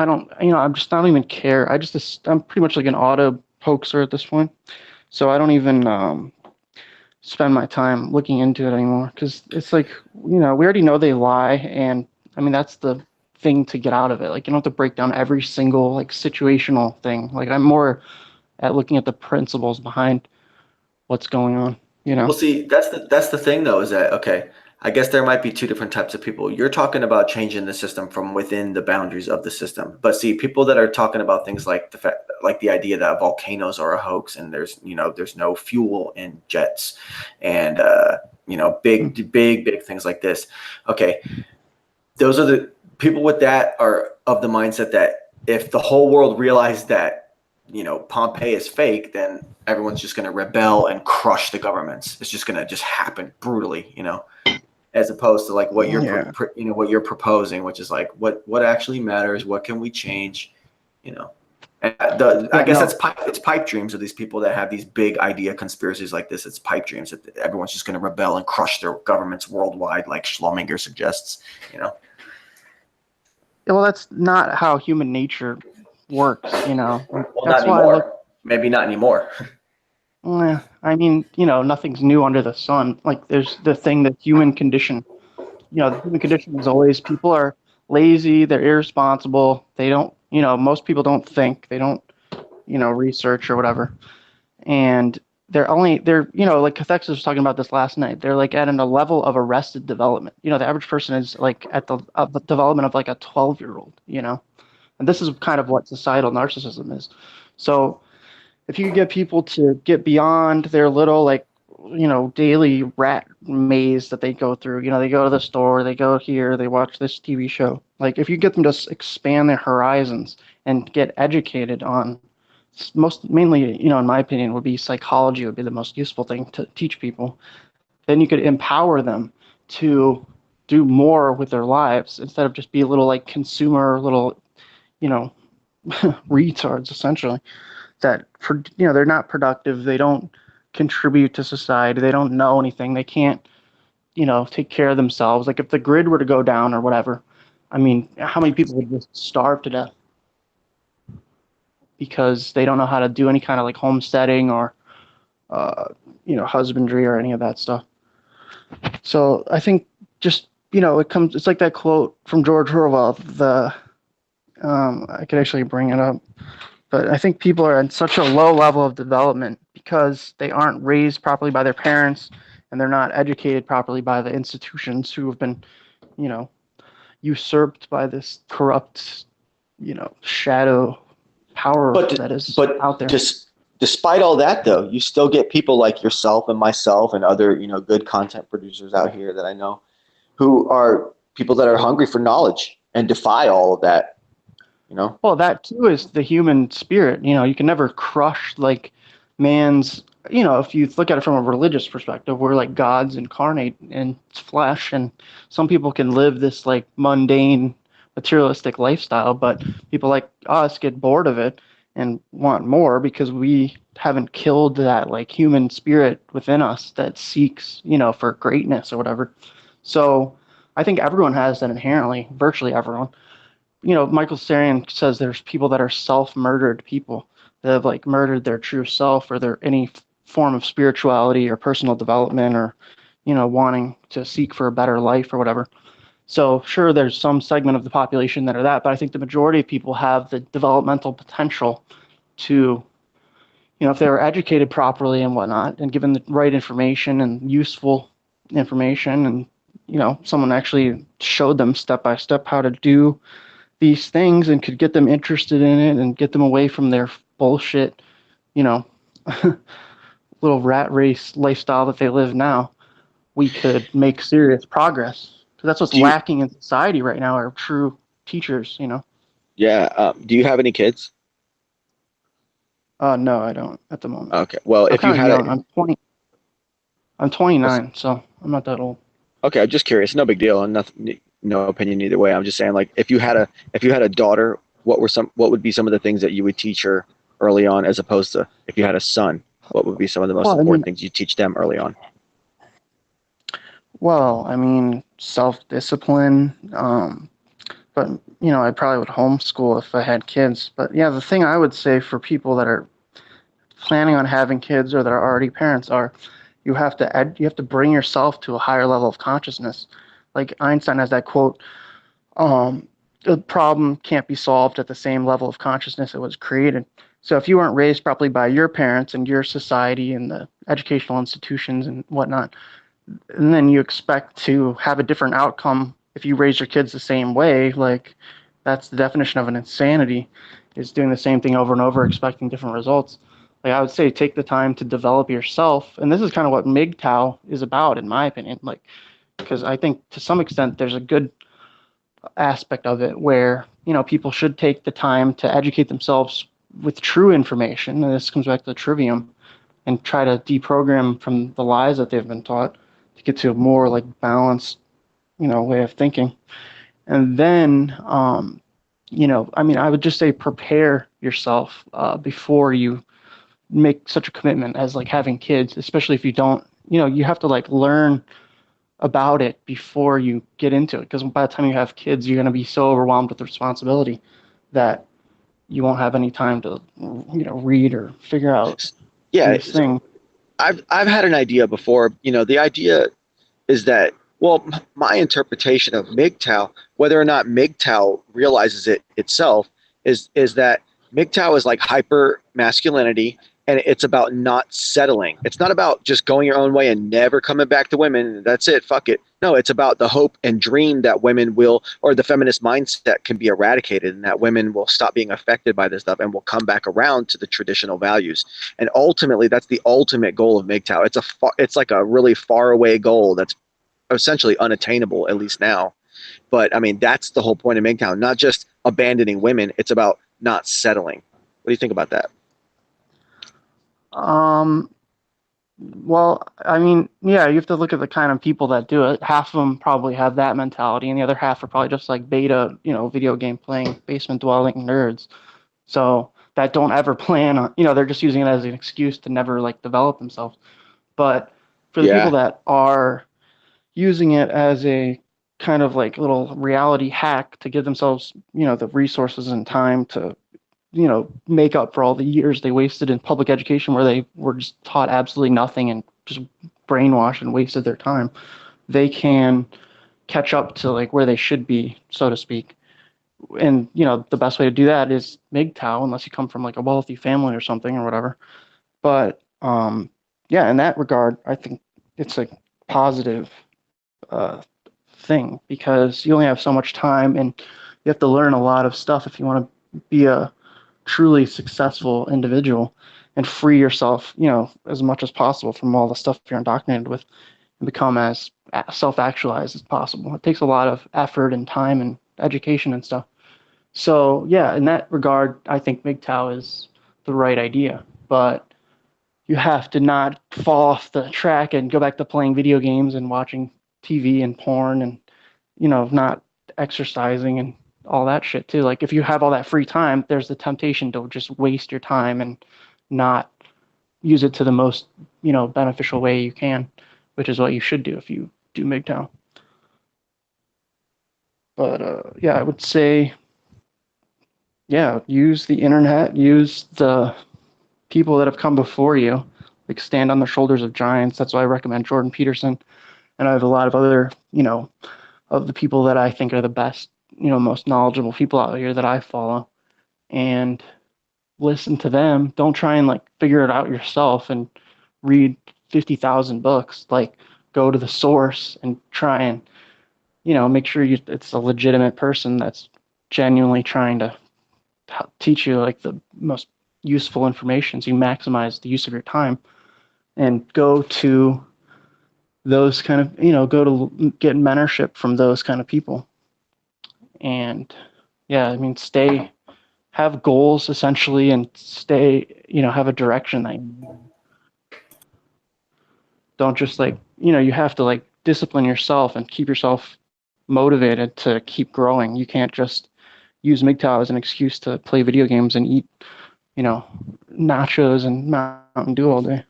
don't I'm just I don't even care. I'm pretty much like an auto hoaxer at this point, so I don't even spend my time looking into it anymore because it's like we already know they lie, and I mean that's the thing to get out of it. Like you don't have to break down every single like situational thing. Like I'm more at looking at the principles behind what's going on. Well, see, that's the thing though, is that okay? I guess there might be two different types of people. You're talking about changing the system from within the boundaries of the system. But see, people that are talking about things like the fact, like the idea that volcanoes are a hoax and there's no fuel in jets and big things like this. Okay, those are the people with that are of the mindset that if the whole world realized that Pompeii is fake, then everyone's just going to rebel and crush the governments. It's just going to just happen brutally, as opposed to like what Yeah. what you're proposing, which is like what actually matters, what can we change, and I Yeah. guess No. it's pipe dreams of these people that have these big idea conspiracies like this. It's pipe dreams that everyone's just going to rebel and crush their governments worldwide, like Schlumberger suggests. Well, that's not how human nature works. Like, Well, not that's why I look. anymore. Maybe not anymore. I mean, nothing's new under the sun. Like there's the thing, the human condition. The human condition is always people are lazy, they're irresponsible, they don't, most people don't think, they don't, research or whatever. And they're, like Cathexis was talking about this last night, they're like at a level of arrested development. The average person is like at the development of like a 12-year-old, and this is kind of what societal narcissism is. So if you get people to get beyond their little like daily rat maze that they go through, they go to the store, they go here, they watch this TV show, like if you get them to expand their horizons and get educated on most mainly in my opinion would be psychology would be the most useful thing to teach people, then you could empower them to do more with their lives instead of just be a little like consumer little you know retards essentially that for they're not productive, they don't contribute to society, they don't know anything, they can't take care of themselves. Like if the grid were to go down or whatever, I mean how many people would just starve to death because they don't know how to do any kind of like homesteading or husbandry or any of that stuff. So I think just, it's like that quote from George Orwell, I could actually bring it up, but I think people are at such a low level of development because they aren't raised properly by their parents and they're not educated properly by the institutions who have been, you know, usurped by this corrupt, shadow power that is out there. Just despite all that, though, you still get people like yourself and myself and other good content producers out here that I know who are people that are hungry for knowledge and defy all of that. Well, that too is the human spirit. You can never crush like man's. If you look at it from a religious perspective, we're like gods incarnate in flesh, and some people can live this like mundane, materialistic lifestyle, but people like us get bored of it and want more because we haven't killed that like human spirit within us that seeks, for greatness or whatever. So I think everyone has that inherently, virtually everyone. Michael Sarian says there's people that are self-murdered people that have like murdered their true self or their any form of spirituality or personal development or, wanting to seek for a better life or whatever. So sure, there's some segment of the population that are that, but I think the majority of people have the developmental potential to, if they were educated properly and whatnot and given the right information and useful information and, someone actually showed them step by step how to do these things and could get them interested in it and get them away from their bullshit, you know, little rat race lifestyle that they live now, we could make serious progress. So that's what's lacking in society right now are true teachers, Yeah. Do you have any kids? No, I don't at the moment. Okay. Well, if you had young. I'm 29, so I'm not that old. Okay, I'm just curious. No big deal. Nothing. No opinion either way. I'm just saying, like, if you had a daughter, what would be some of the things that you would teach her early on, as opposed to if you had a son, what would be some of the most important things you teach them early on? Well, self-discipline. But I probably would homeschool if I had kids. But yeah, the thing I would say for people that are planning on having kids or that are already parents are, you have to bring yourself to a higher level of consciousness. Like Einstein has that quote, the problem can't be solved at the same level of consciousness it was created. So if you weren't raised properly by your parents and your society and the educational institutions and whatnot, and then you expect to have a different outcome if you raise your kids the same way, like that's the definition of an insanity, is doing the same thing over and over, expecting different results. Like I would say, take the time to develop yourself. And this is kind of what MGTOW is about, in my opinion. Like, because I think to some extent there's a good aspect of it where, people should take the time to educate themselves with true information. And this comes back to the trivium and try to deprogram from the lies that they've been taught to get to a more like balanced, way of thinking. And then, I would just say prepare yourself before you make such a commitment as like having kids, especially if you don't, you have to like learn about it before you get into it. Because by the time you have kids, you're going to be so overwhelmed with the responsibility that you won't have any time to, read or figure out these things. I've had an idea before. The idea is that, well, my interpretation of MGTOW, whether or not MGTOW realizes it itself, is that MGTOW is like hyper masculinity, and it's about not settling. It's not about just going your own way and never coming back to women. That's it. Fuck it. No, it's about the hope and dream that women will, or the feminist mindset can be eradicated, and that women will stop being affected by this stuff and will come back around to the traditional values. And ultimately, that's the ultimate goal of MGTOW. It's like a really far away goal that's essentially unattainable, at least now. But I mean, that's the whole point of MGTOW, not just abandoning women. It's about not settling. What do you think about that? Well, yeah, you have to look at the kind of people that do it. Half of them probably have that mentality, and the other half are probably just like beta, video game playing, basement dwelling nerds. So that don't ever plan on, they're just using it as an excuse to never like develop themselves. But for the people that are using it as a kind of like little reality hack to give themselves, the resources and time to make up for all the years they wasted in public education where they were just taught absolutely nothing and just brainwashed and wasted their time, they can catch up to like where they should be, so to speak. And the best way to do that is MGTOW, unless you come from like a wealthy family or something or whatever. But yeah, in that regard, I think it's a positive uh, thing, because you only have so much time and you have to learn a lot of stuff if you want to be a truly successful individual and free yourself, as much as possible from all the stuff you're indoctrinated with, and become as self-actualized as possible. It takes a lot of effort and time and education and stuff. So yeah, in that regard, I think MGTOW is the right idea, but you have to not fall off the track and go back to playing video games and watching TV and porn and not exercising and all that shit too. Like if you have all that free time, there's the temptation to just waste your time and not use it to the most, beneficial way you can, which is what you should do if you do MGTOW. But yeah, I would say, yeah, use the internet, use the people that have come before you, like stand on the shoulders of giants. That's why I recommend Jordan Peterson. And I have a lot of other, of the people that I think are the best, most knowledgeable people out here that I follow, and listen to them. Don't try and like figure it out yourself and read 50,000 books. Like go to the source and try and, make sure it's a legitimate person that's genuinely trying to teach you like the most useful information, so you maximize the use of your time, and go to those kind of, go to get mentorship from those kind of people. And yeah, I mean, have goals essentially, and have a direction that don't just like, you have to like discipline yourself and keep yourself motivated to keep growing. You can't just use MGTOW as an excuse to play video games and eat, nachos and Mountain Dew all day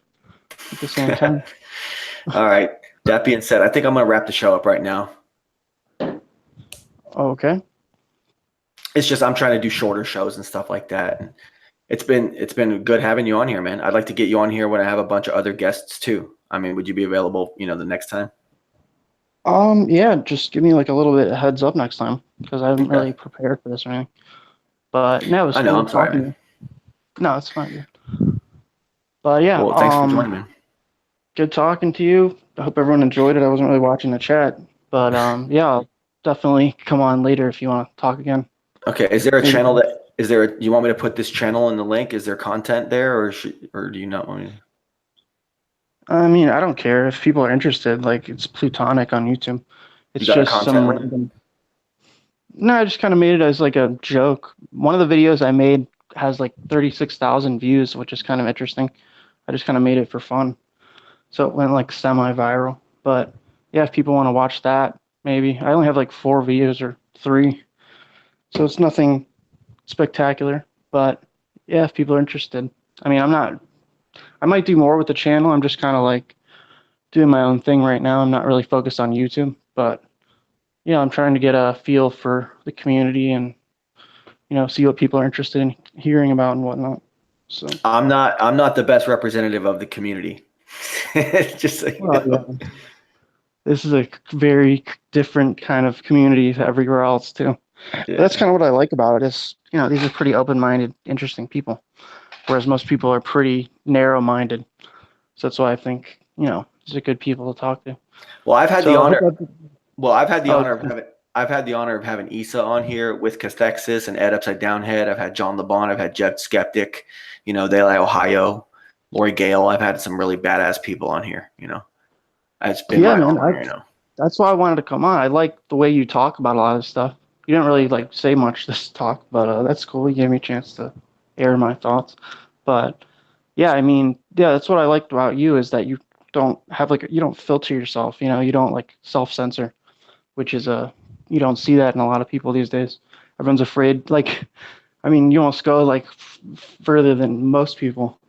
at the same time. All right. That being said, I think I'm going to wrap the show up right now. Okay. It's just I'm trying to do shorter shows and stuff like that. And it's been good having you on here, man. I'd like to get you on here when I have a bunch of other guests too. I mean, would you be available, the next time? Yeah, just give me like a little bit of heads up next time, because I haven't really prepared for this or anything. But no, it was cool talking to you. No, it's fine, dude. But yeah, well, thanks for joining me. Good talking to you. I hope everyone enjoyed it. I wasn't really watching the chat, but yeah, I'll definitely come on later if you want to talk again. Okay. Is there a channel you want me to put this channel in the link? Is there content there, or do you not want me to? I mean, I don't care if people are interested. Like, it's Plutonic on YouTube. It's just some random. No, I just kind of made it as like a joke. One of the videos I made has like 36,000 views, which is kind of interesting. I just kind of made it for fun, so it went like semi-viral. But yeah, if people want to watch that, maybe. I only have like 4 views or 3, so it's nothing spectacular. But yeah, if people are interested. I mean, I might do more with the channel. I'm just kind of like doing my own thing right now. I'm not really focused on YouTube, but I'm trying to get a feel for the community and see what people are interested in hearing about and whatnot. So I'm not the best representative of the community. Just like, yeah. This is a very different kind of community to everywhere else too. Yeah. That's kind of what I like about it is, these are pretty open-minded, interesting people, whereas most people are pretty narrow-minded. So that's why I think, these are good people to talk to. Well, I've had the honor of having Issa on here with Cathexis and Ed Upside Down Head. I've had John LeBon. I've had Jeff Skeptic. They like Ohio, Lori Gale. I've had some really badass people on here. It's been my honor. That's why I wanted to come on. I like the way you talk about a lot of stuff. You didn't really like say much this talk, but that's cool. You gave me a chance to air my thoughts. But yeah, I mean, yeah, that's what I liked about you is that you don't have you don't filter yourself. You don't like self-censor, which is you don't see that in a lot of people these days. Everyone's afraid. Like, I mean, you almost go like further than most people.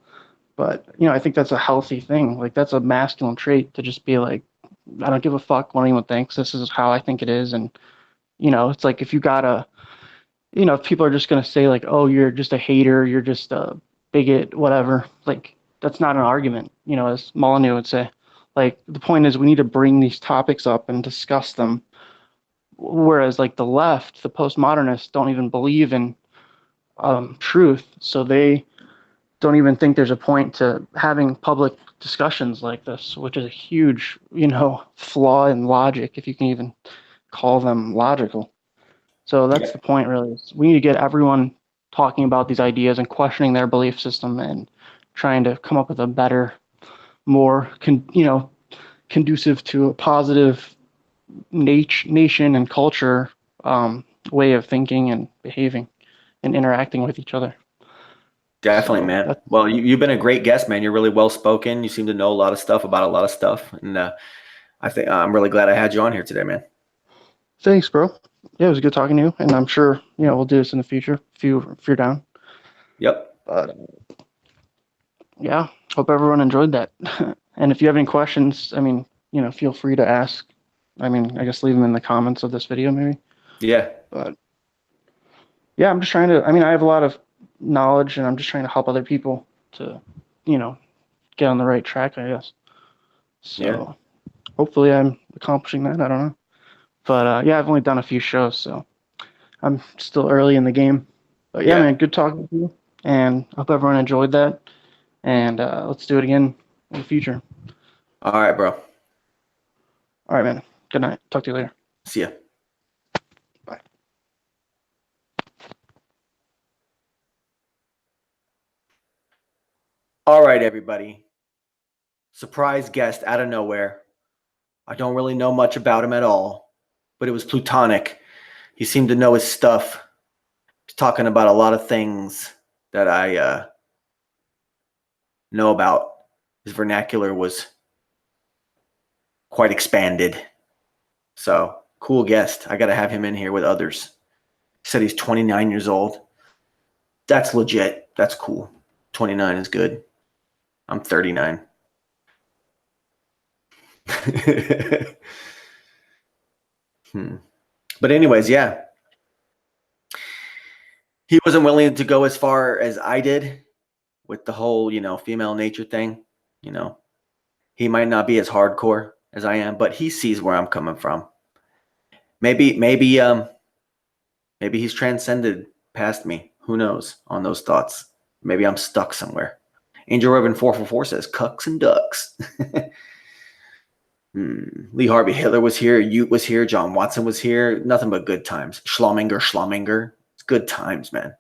But I think that's a healthy thing. Like, that's a masculine trait to just be like, I don't give a fuck what anyone thinks. This is how I think it is. And it's like if you gotta, if people are just gonna say like, oh, you're just a hater, you're just a bigot, whatever. Like, that's not an argument. As Molyneux would say, Like, the point is we need to bring these topics up and discuss them. Whereas, like, the left, the postmodernists, don't even believe in truth, so they don't even think there's a point to having public discussions like this, which is a huge, flaw in logic, if you can even call them logical. So that's the point, really. We need to get everyone talking about these ideas and questioning their belief system and trying to come up with a better, more, conducive to a positive nation and culture way of thinking and behaving and interacting with each other. Definitely, man. Well, you've been a great guest, man. You're really well spoken. You seem to know a lot of stuff about a lot of stuff, and I think I'm really glad I had you on here today, man. Thanks, bro. Yeah, it was good talking to you, and I'm sure we'll do this in the future if you're down. Yep. But yeah, hope everyone enjoyed that. And if you have any questions, I mean, feel free to ask. I mean, I guess leave them in the comments of this video, maybe. Yeah. But yeah, I'm just trying to. I mean, I have a lot of knowledge, and I'm just trying to help other people to, get on the right track, I guess. So hopefully I'm accomplishing that. I don't know. But yeah, I've only done a few shows, so I'm still early in the game. But yeah, man, good talking to you. And I hope everyone enjoyed that. And let's do it again in the future. All right, bro. All right, man. Good night. Talk to you later. See ya. Bye. All right, everybody. Surprise guest out of nowhere. I don't really know much about him at all, but it was Plutonic. He seemed to know his stuff. He's talking about a lot of things that I know about. His vernacular was quite expanded. So, cool guest. I got to have him in here with others. He said he's 29 years old. That's legit. That's cool. 29 is good. I'm 39. But anyways, yeah. He wasn't willing to go as far as I did with the whole, female nature thing. He might not be as hardcore as I am, but he sees where I'm coming from. Maybe he's transcended past me. Who knows on those thoughts? Maybe I'm stuck somewhere. Angel Robin 444 says cucks and ducks. Lee Harvey Hitler was here. Ute was here. John Watson was here. Nothing but good times. Schlaminger. It's good times, man.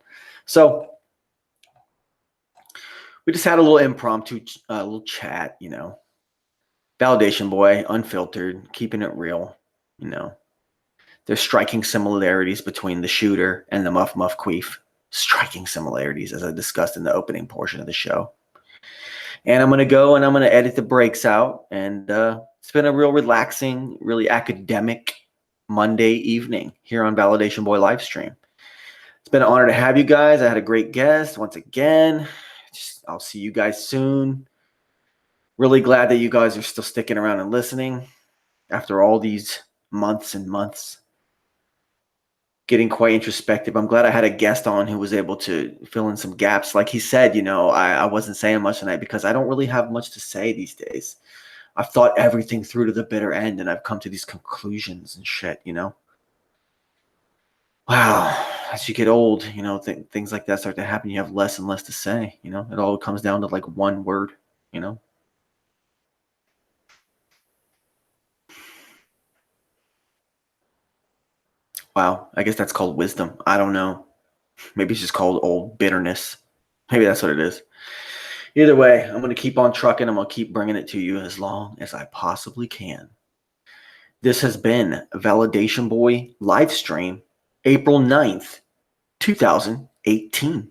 So we just had a little impromptu, little chat, Validation boy, unfiltered, keeping it real, There's striking similarities between the shooter and the Muff Queef. Striking similarities, as I discussed in the opening portion of the show. And I'm going to go and I'm going to edit the breaks out. And it's been a real relaxing, really academic Monday evening here on Validation Boy Livestream. It's been an honor to have you guys. I had a great guest once again. I'll see you guys soon. Really glad that you guys are still sticking around and listening after all these months and months. Getting quite introspective. I'm glad I had a guest on who was able to fill in some gaps. Like he said, I wasn't saying much tonight because I don't really have much to say these days. I've thought everything through to the bitter end and I've come to these conclusions and shit, Wow. As you get old, things like that start to happen. You have less and less to say, It all comes down to like one word, Wow. I guess that's called wisdom. I don't know. Maybe it's just called old bitterness. Maybe that's what it is. Either way, I'm going to keep on trucking. I'm going to keep bringing it to you as long as I possibly can. This has been Validation Boy Livestream, April 9th, 2018.